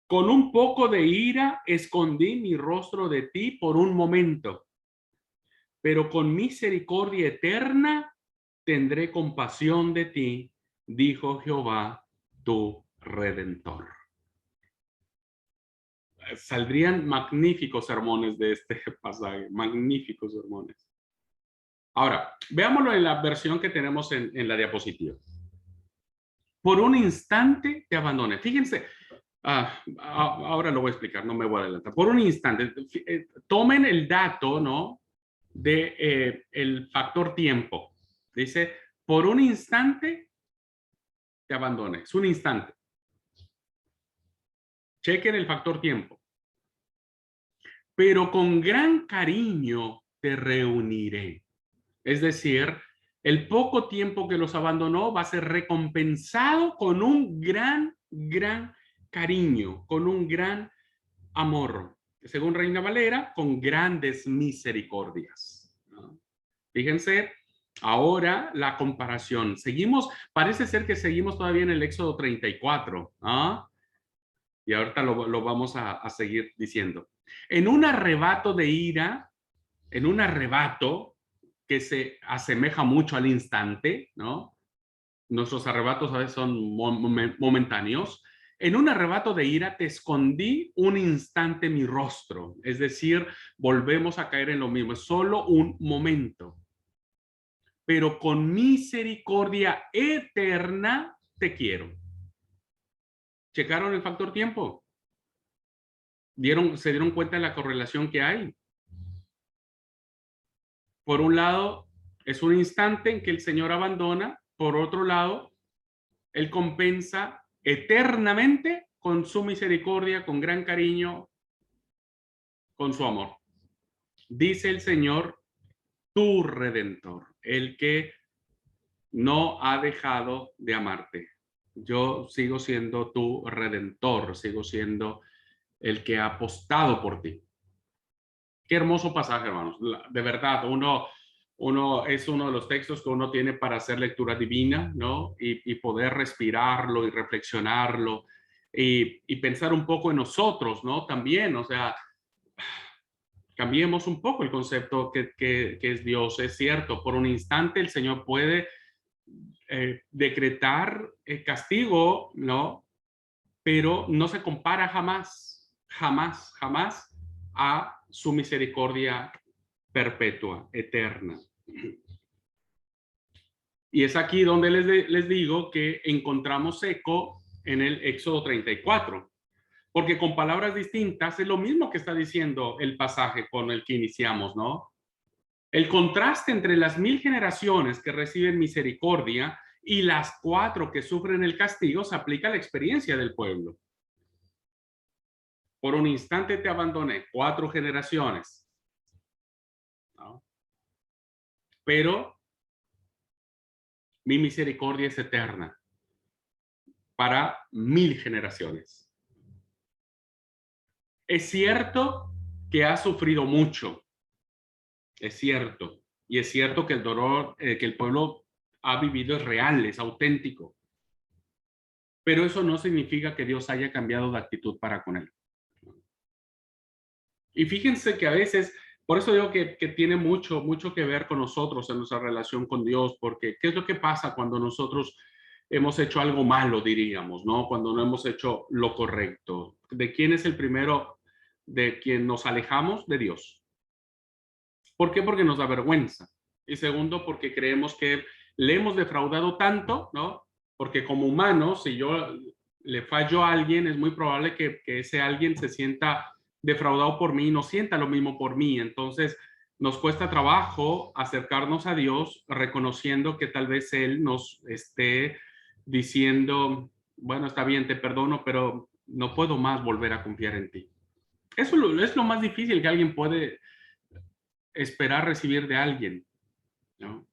Con un poco de ira escondí mi rostro de ti por un momento, pero con misericordia eterna tendré compasión de ti, dijo Jehová, tu Redentor. Saldrían magníficos sermones de este pasaje, magníficos sermones. Ahora, veámoslo en la versión que tenemos en la diapositiva. Por un instante te abandoné. Fíjense, ahora lo voy a explicar, no me voy a adelantar. Por un instante, tomen el dato, ¿no? De el factor tiempo. Dice, por un instante te abandoné. Es un instante. Chequen el factor tiempo. Pero con gran cariño te reuniré. Es decir, el poco tiempo que los abandonó va a ser recompensado con un gran cariño, con un gran amor. Según Reina Valera, con grandes misericordias. ¿No? Fíjense, ahora la comparación. Seguimos, parece ser que seguimos todavía en el Éxodo 34. ¿Ah? Y ahorita lo vamos a seguir diciendo. En un arrebato de ira, en un arrebato que se asemeja mucho al instante, ¿no? Nuestros arrebatos a veces son momentáneos. En un arrebato de ira te escondí un instante mi rostro. Es decir, volvemos a caer en lo mismo. Es solo un momento. Pero con misericordia eterna te quiero. ¿Checaron el factor tiempo? ¿Se dieron cuenta de la correlación que hay? Por un lado, es un instante en que el Señor abandona. Por otro lado, Él compensa eternamente con su misericordia, con gran cariño, con su amor. Dice el Señor, tu Redentor, el que no ha dejado de amarte. Yo sigo siendo tu Redentor, sigo siendo el que ha apostado por ti. Qué hermoso pasaje, hermanos. De verdad, uno es uno de los textos que uno tiene para hacer lectura divina, ¿no? Y poder respirarlo y reflexionarlo y pensar un poco en nosotros, ¿no? También, o sea, cambiemos un poco el concepto que es Dios. Es cierto, por un instante el Señor puede decretar castigo, ¿no? Pero no se compara jamás, jamás, jamás a su misericordia perpetua, eterna. Y es aquí donde les digo que encontramos eco en el Éxodo 34, porque con palabras distintas es lo mismo que está diciendo el pasaje con el que iniciamos, ¿no? El contraste entre las 1000 generaciones que reciben misericordia y las 4 que sufren el castigo se aplica a la experiencia del pueblo. Por un instante te abandoné, 4 generaciones, ¿no? Pero mi misericordia es eterna para 1000 generaciones. Es cierto que ha sufrido mucho, es cierto, y es cierto que el dolor que el pueblo ha vivido es real, es auténtico, pero eso no significa que Dios haya cambiado de actitud para con él. Y fíjense que a veces, por eso digo que tiene mucho que ver con nosotros en nuestra relación con Dios, porque ¿qué es lo que pasa cuando nosotros hemos hecho algo malo, diríamos, ¿no? Cuando no hemos hecho lo correcto. ¿De quién es el primero de quien nos alejamos? De Dios. ¿Por qué? Porque nos da vergüenza. Y segundo, porque creemos que le hemos defraudado tanto, ¿no? Porque como humanos, si yo le fallo a alguien, es muy probable que ese alguien se sienta defraudado por mí y no sienta lo mismo por mí. Entonces, nos cuesta trabajo acercarnos a Dios reconociendo que tal vez Él nos esté diciendo, bueno, está bien, te perdono, pero no puedo más volver a confiar en ti. Eso es lo más difícil que alguien puede esperar recibir de alguien, ¿no?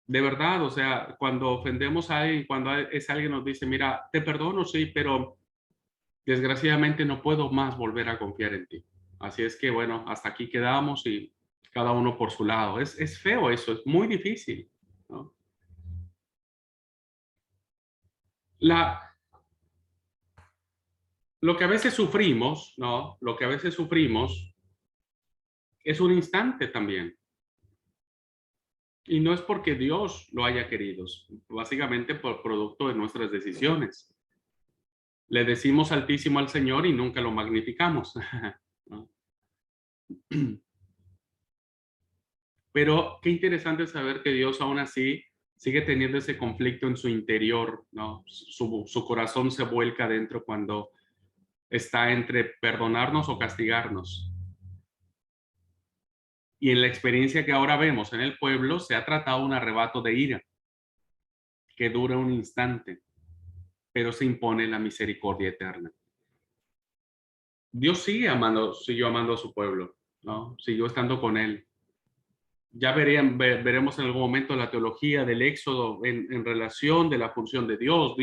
De verdad, o sea, cuando ofendemos a alguien, cuando es alguien nos dice, mira, te perdono, sí, pero desgraciadamente no puedo más volver a confiar en ti. Así es que, bueno, hasta aquí quedamos y cada uno por su lado. Es feo eso, es muy difícil, ¿no? Lo que a veces sufrimos, ¿no? Lo que a veces sufrimos es un instante también. Y no es porque Dios lo haya querido, básicamente por producto de nuestras decisiones. Le decimos altísimo al Señor y nunca lo magnificamos. ¿No? Pero qué interesante saber que Dios aún así sigue teniendo ese conflicto en su interior, ¿no? Su corazón se vuelca adentro cuando está entre perdonarnos o castigarnos. Y en la experiencia que ahora vemos en el pueblo se ha tratado un arrebato de ira que dura un instante, pero se impone la misericordia eterna. Dios siguió amando a su pueblo, ¿no? Siguió estando con él. Ya veremos en algún momento la teología del Éxodo en relación de la función de Dios.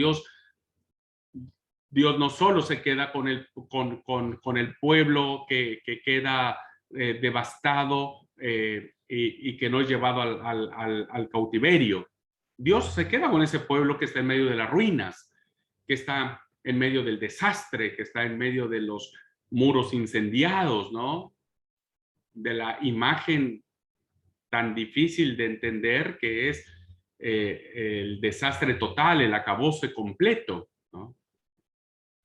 Dios no solo se queda con el pueblo que queda devastado y que no es llevado al cautiverio. Dios se queda con ese pueblo que está en medio de las ruinas, que está en medio del desastre, que está en medio de los muros incendiados, ¿no? De la imagen tan difícil de entender que es el desastre total, el acabose completo, ¿no?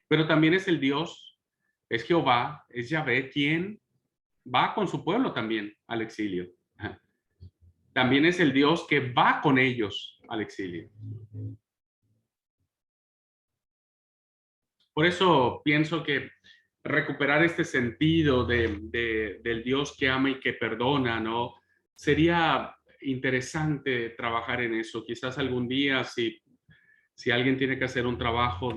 Pero también es el Dios, es Jehová, es Yahvé quien va con su pueblo también al exilio. También es el Dios que va con ellos al exilio. Por eso pienso que recuperar este sentido del Dios que ama y que perdona, ¿no? Sería interesante trabajar en eso. Quizás algún día, si alguien tiene que hacer un trabajo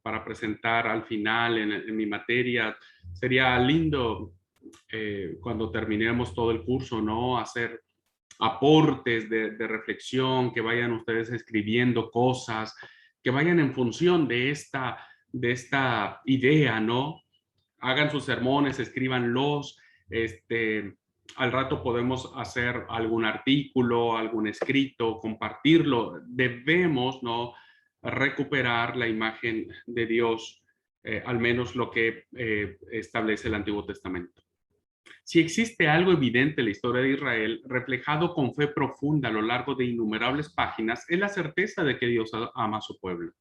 para presentar al final en mi materia, sería lindo cuando terminemos todo el curso, ¿no? Hacer aportes de reflexión, que vayan ustedes escribiendo cosas, que vayan en función de esta idea, ¿no? Hagan sus sermones, escríbanlos, al rato podemos hacer algún artículo, algún escrito, compartirlo. Debemos, ¿no? Recuperar la imagen de Dios, al menos lo que establece el Antiguo Testamento. Si existe algo evidente en la historia de Israel, reflejado con fe profunda a lo largo de innumerables páginas, es la certeza de que Dios ama a su pueblo.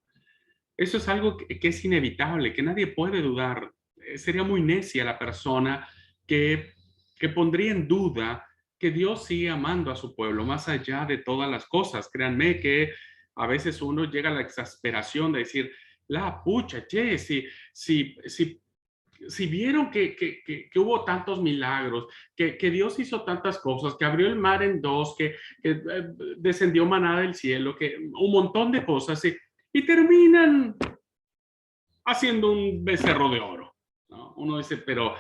Eso es algo que es inevitable, que nadie puede dudar. Sería muy necia la persona que, que pondría en duda que Dios sigue amando a su pueblo, más allá de todas las cosas. Créanme que a veces uno llega a la exasperación de decir, la pucha, che, si vieron que hubo tantos milagros, que Dios hizo tantas cosas, que abrió el mar en dos, que descendió maná del cielo, que un montón de cosas, y terminan haciendo un becerro de oro, ¿no? Uno dice, pero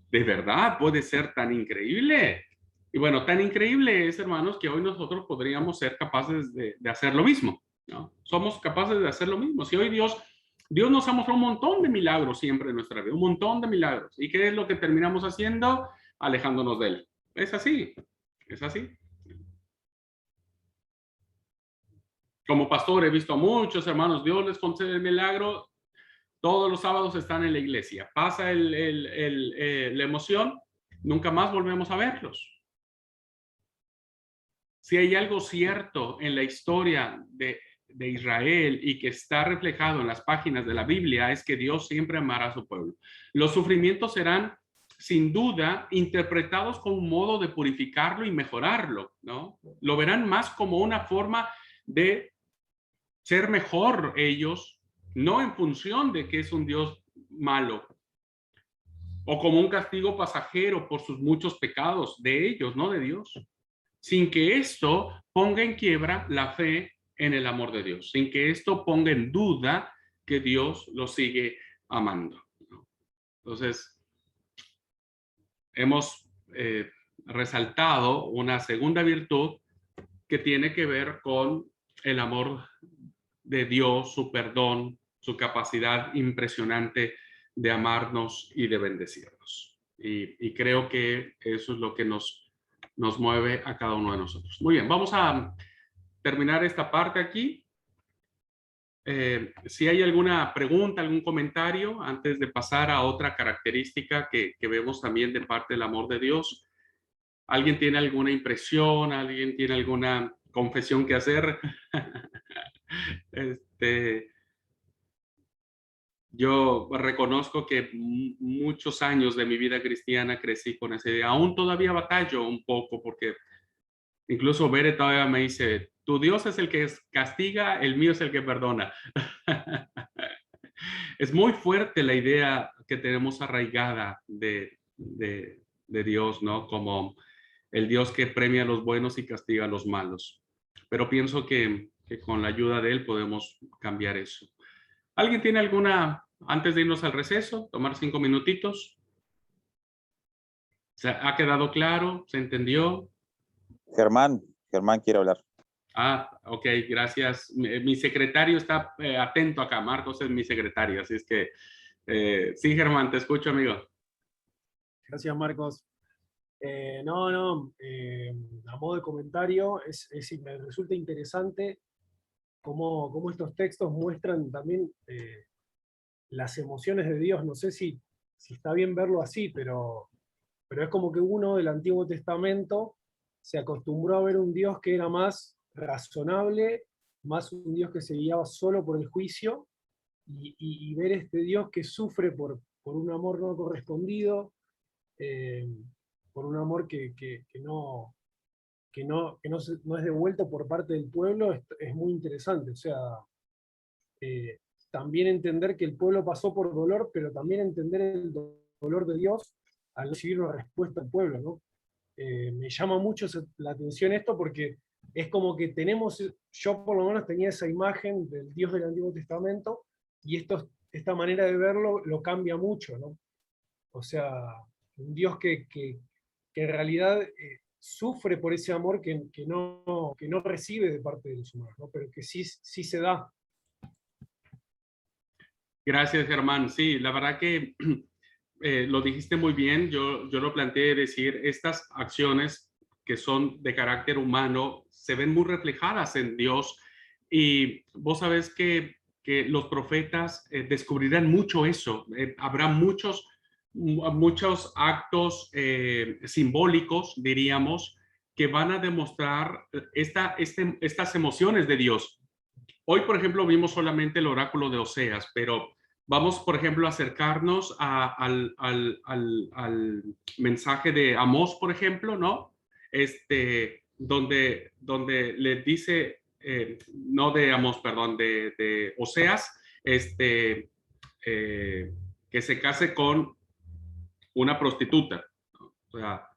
¿de verdad puede ser tan increíble? Y bueno, tan increíble es, hermanos, que hoy nosotros podríamos ser capaces de hacer lo mismo, ¿no? Somos capaces de hacer lo mismo. Si hoy Dios nos ha mostrado un montón de milagros siempre en nuestra vida, un montón de milagros. ¿Y qué es lo que terminamos haciendo? Alejándonos de Él. Es así, es así. Como pastor he visto a muchos hermanos, Dios les concede el milagro, todos los sábados están en la iglesia. Pasa la emoción, nunca más volvemos a verlos. Si hay algo cierto en la historia de Israel y que está reflejado en las páginas de la Biblia, es que Dios siempre amará a su pueblo. Los sufrimientos serán, sin duda, interpretados como un modo de purificarlo y mejorarlo, ¿no? Lo verán más como una forma de ser mejor ellos, no en función de que es un Dios malo, o como un castigo pasajero por sus muchos pecados de ellos, no de Dios, sin que esto ponga en quiebra la fe en el amor de Dios, sin que esto ponga en duda que Dios lo sigue amando. Entonces, hemos resaltado una segunda virtud que tiene que ver con el amor de Dios, su perdón, su capacidad impresionante de amarnos y de bendecirnos. Y creo que eso es lo que nos mueve a cada uno de nosotros. Muy bien, vamos a terminar esta parte aquí. Si hay alguna pregunta, algún comentario, antes de pasar a otra característica que vemos también de parte del amor de Dios. ¿Alguien tiene alguna impresión? ¿Alguien tiene alguna confesión que hacer? Yo reconozco que muchos años de mi vida cristiana crecí con esa idea. Aún todavía batallo un poco porque Incluso Bere todavía me dice, tu Dios es el que castiga, el mío es el que perdona. Es muy fuerte la idea que tenemos arraigada de Dios, ¿no? Como el Dios que premia a los buenos y castiga a los malos. Pero pienso que con la ayuda de Él podemos cambiar eso. ¿Alguien tiene alguna, antes de irnos al receso, tomar 5 minutitos? ¿Se ha quedado claro? ¿Se entendió? Germán quiere hablar. Ah, ok, gracias. Mi secretario está atento acá. Marcos es mi secretario, así es que sí, Germán, te escucho, amigo. Gracias, Marcos. A modo de comentario, me resulta interesante cómo estos textos muestran también las emociones de Dios. No sé si está bien verlo así, pero es como que uno del Antiguo Testamento se acostumbró a ver un Dios que era más razonable, más un Dios que se guiaba solo por el juicio, y ver este Dios que sufre por un amor no correspondido, eh, por un amor no es devuelto por parte del pueblo, es muy interesante. O sea, también entender que el pueblo pasó por dolor, pero también entender el dolor de Dios al recibir una respuesta del pueblo, ¿no? Me llama mucho la atención esto porque es como que yo por lo menos tenía esa imagen del Dios del Antiguo Testamento, y esta manera de verlo lo cambia mucho, ¿no? O sea, un Dios que en realidad sufre por ese amor que no recibe de parte de los humanos, ¿no? Pero que sí se da. Gracias, Germán. Sí, la verdad que lo dijiste muy bien. Yo lo planteé decir, estas acciones que son de carácter humano se ven muy reflejadas en Dios. Y vos sabés que los profetas descubrirán mucho eso. Habrá muchos actos simbólicos, diríamos, que van a demostrar estas emociones de Dios. Hoy, por ejemplo, vimos solamente el oráculo de Oseas, pero vamos, por ejemplo, a acercarnos al mensaje de Amós, por ejemplo, ¿no? Donde le dice, no de Amós, perdón, de Oseas, que se case con una prostituta, ¿no? O sea,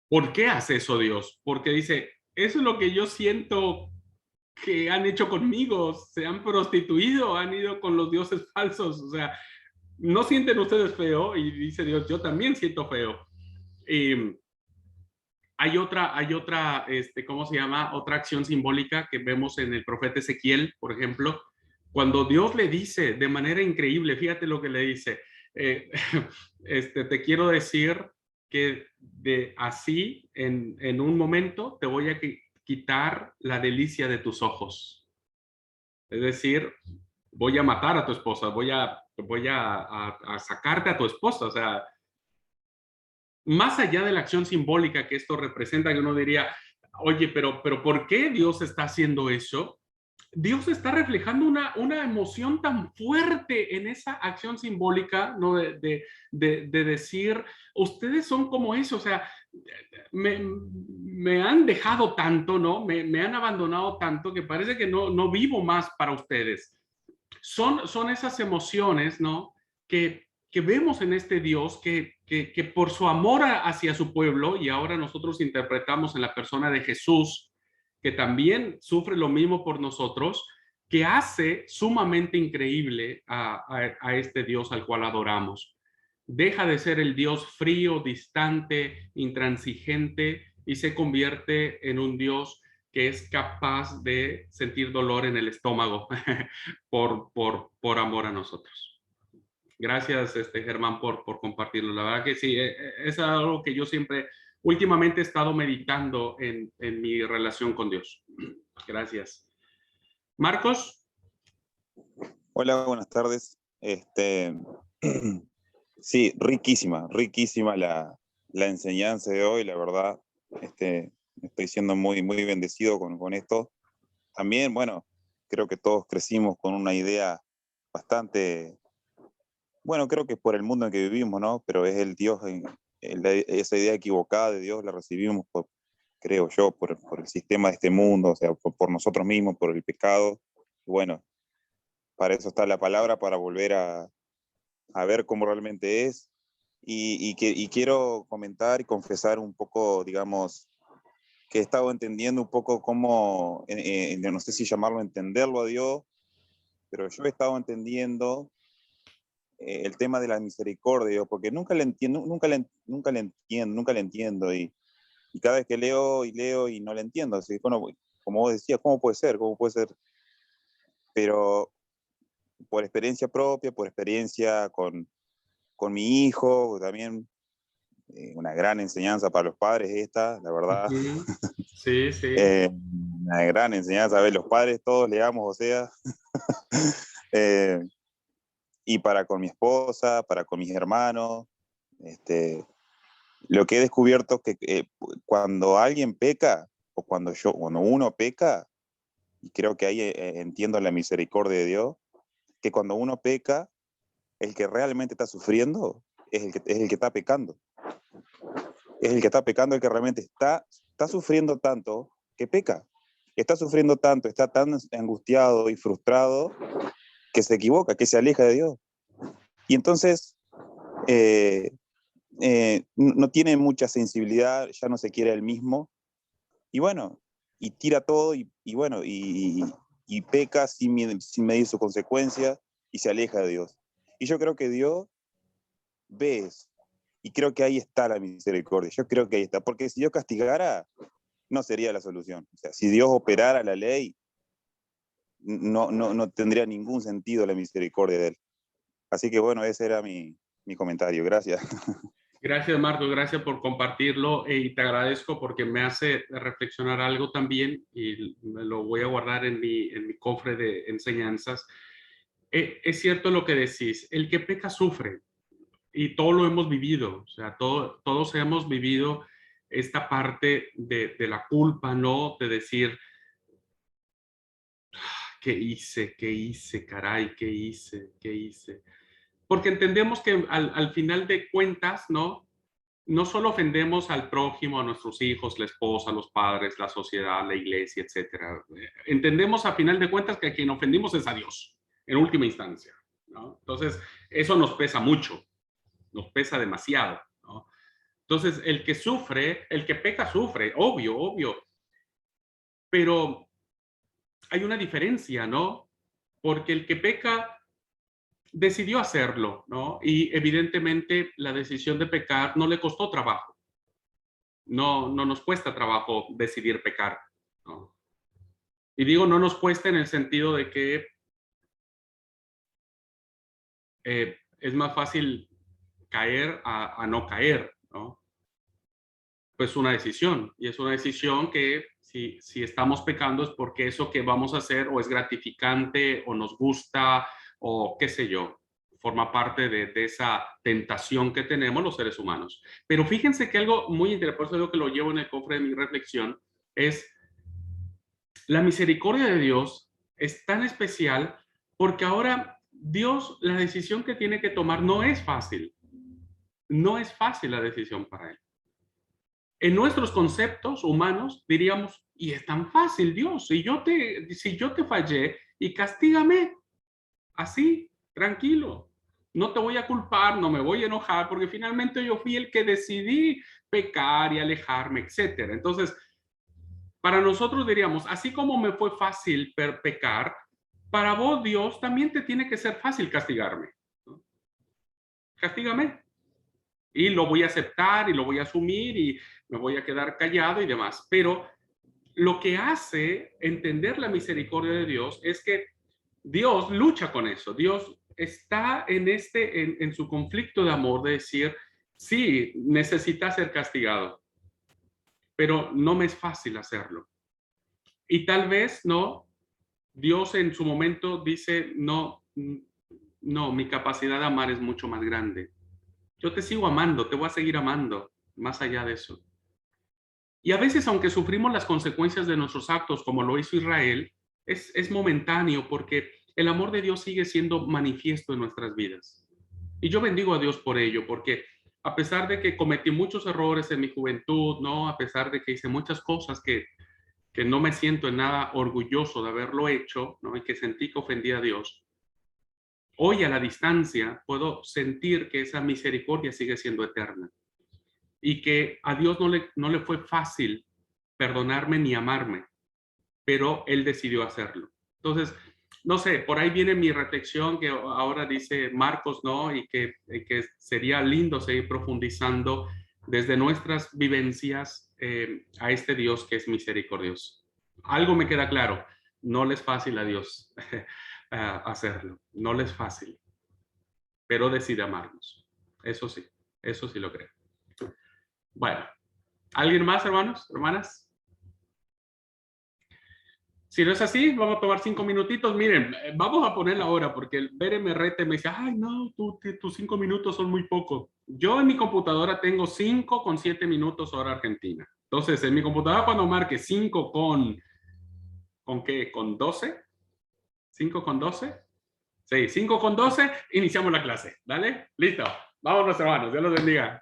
¿por qué hace eso Dios? Porque dice, eso es lo que yo siento que han hecho conmigo, se han prostituido, han ido con los dioses falsos, o sea, ¿no sienten ustedes feo? Y dice Dios, yo también siento feo. Y hay otra, ¿cómo se llama? Otra acción simbólica que vemos en el profeta Ezequiel, por ejemplo, cuando Dios le dice de manera increíble, fíjate lo que le dice, eh, te quiero decir que de así, en un momento, te voy a quitar la delicia de tus ojos. Es decir, voy a matar a tu esposa, voy a sacarte a tu esposa. O sea, más allá de la acción simbólica que esto representa, que uno diría, oye, pero ¿por qué Dios está haciendo eso? Dios está reflejando una emoción tan fuerte en esa acción simbólica, ¿no? De decir, ustedes son como eso, o sea, me han dejado tanto, ¿no? Me han abandonado tanto que parece que no vivo más para ustedes. Son esas emociones, ¿no? Que vemos en este Dios que por su amor hacia su pueblo, y ahora nosotros interpretamos en la persona de Jesús, que también sufre lo mismo por nosotros, que hace sumamente increíble a este Dios al cual adoramos. Deja de ser el Dios frío, distante, intransigente, y se convierte en un Dios que es capaz de sentir dolor en el estómago por amor a nosotros. Gracias, Germán, por compartirlo. La verdad que sí, es algo que yo siempre, últimamente he estado meditando en mi relación con Dios. Gracias. Marcos. Hola, buenas tardes. Sí, riquísima la enseñanza de hoy, la verdad. Estoy siendo muy bendecido con esto. También, bueno, creo que todos crecimos con una idea bastante, bueno, creo que es por el mundo en que vivimos, ¿no? Pero es el Dios, esa idea equivocada de Dios la recibimos creo yo, por el sistema de este mundo, o sea, por nosotros mismos, por el pecado. Bueno, para eso está la palabra, para volver a ver cómo realmente es. Y quiero comentar y confesar un poco, digamos, que he estado entendiendo un poco cómo, no sé si llamarlo entenderlo a Dios, pero yo he estado entendiendo el tema de la misericordia, porque nunca le entiendo, nunca le entiendo, y cada vez que leo y no le entiendo, así, bueno, como vos decías, ¿cómo puede ser? ¿Cómo puede ser? Pero por experiencia propia, por experiencia con mi hijo, también una gran enseñanza para los padres esta, la verdad. Ujú. Sí, sí. Una gran enseñanza, a ver, los padres todos leamos, o sea, y para con mi esposa, para con mis hermanos, lo que he descubierto es que cuando alguien peca, o cuando uno peca, y creo que ahí entiendo la misericordia de Dios, que cuando uno peca, el que realmente está sufriendo es el que está pecando. Es el que está pecando, el que realmente está sufriendo tanto que peca. Está sufriendo tanto, está tan angustiado y frustrado que se equivoca, que se aleja de Dios. Y entonces no tiene mucha sensibilidad, ya no se quiere él mismo. Y bueno, y tira todo y peca sin medir sus consecuencias y se aleja de Dios. Y yo creo que Dios ve eso. Y creo que ahí está la misericordia. Yo creo que ahí está. Porque si Dios castigara, no sería la solución. O sea, si Dios operara la ley, no tendría ningún sentido la misericordia de Él. Así que bueno, ese era mi comentario. Gracias. Gracias, Marco, gracias por compartirlo y te agradezco porque me hace reflexionar algo también y me lo voy a guardar en mi cofre de enseñanzas. Es cierto lo que decís, el que peca sufre y todo lo hemos vivido, o sea, todos hemos vivido esta parte de la culpa, ¿no? De decir, ¿qué hice? ¿Qué hice? Caray, ¿qué hice? ¿Qué hice? Porque entendemos que al final de cuentas, ¿no? No solo ofendemos al prójimo, a nuestros hijos, la esposa, los padres, la sociedad, la iglesia, etcétera. Entendemos a final de cuentas que a quien ofendimos es a Dios, en última instancia, ¿no? Entonces, eso nos pesa mucho, nos pesa demasiado, ¿no? Entonces, el que sufre, el que peca sufre, obvio, obvio, pero hay una diferencia, ¿no? Porque el que peca decidió hacerlo, ¿no? Y evidentemente la decisión de pecar no le costó trabajo. No nos cuesta trabajo decidir pecar, ¿no? Y digo no nos cuesta en el sentido de que es más fácil caer a no caer, ¿no? Pues una decisión, y es una decisión que si estamos pecando es porque eso que vamos a hacer o es gratificante o nos gusta o qué sé yo, forma parte de esa tentación que tenemos los seres humanos. Pero fíjense que algo muy interesante, por eso es lo que lo llevo en el cofre de mi reflexión, es la misericordia de Dios es tan especial porque ahora Dios, la decisión que tiene que tomar no es fácil. No es fácil la decisión para Él. En nuestros conceptos humanos diríamos, y es tan fácil, Dios, si yo te fallé y castígame así, tranquilo. No te voy a culpar, no me voy a enojar, porque finalmente yo fui el que decidí pecar y alejarme, etcétera. Entonces, para nosotros diríamos, así como me fue fácil pecar, para vos, Dios, también te tiene que ser fácil castigarme, ¿no? Castígame. Y lo voy a aceptar y lo voy a asumir y me voy a quedar callado y demás. Pero lo que hace entender la misericordia de Dios es que Dios lucha con eso. Dios está en su conflicto de amor de decir, sí, necesita ser castigado, pero no me es fácil hacerlo. Y tal vez, ¿no? Dios en su momento dice, no, no, mi capacidad de amar es mucho más grande. Yo te sigo amando, te voy a seguir amando, más allá de eso. Y a veces, aunque sufrimos las consecuencias de nuestros actos, como lo hizo Israel, es momentáneo porque el amor de Dios sigue siendo manifiesto en nuestras vidas. Y yo bendigo a Dios por ello, porque a pesar de que cometí muchos errores en mi juventud, ¿no? A pesar de que hice muchas cosas que no me siento en nada orgulloso de haberlo hecho, ¿no? Y que sentí que ofendí a Dios. Hoy a la distancia puedo sentir que esa misericordia sigue siendo eterna y que a Dios no le fue fácil perdonarme ni amarme, pero Él decidió hacerlo. Entonces, no sé, por ahí viene mi reflexión que ahora dice Marcos, ¿no? Y que sería lindo seguir profundizando desde nuestras vivencias a este Dios que es misericordioso. Algo me queda claro, no le es fácil a Dios hacerlo, no le es fácil, pero decide amarnos. Eso sí lo creo. Bueno, ¿alguien más, hermanos, hermanas? Si no es así, vamos a tomar 5 minutitos. Miren, vamos a poner la hora porque el Bere me rete, me dice, ay, no, tus 5 minutos son muy poco. Yo en mi computadora tengo 5 con 7 minutos hora argentina. Entonces, en mi computadora cuando marque 5 ¿con qué? ¿Con 12? ¿5 con 12? Sí, 5 con 12, iniciamos la clase. ¿Dale? Listo. Vámonos, hermanos. Dios los bendiga.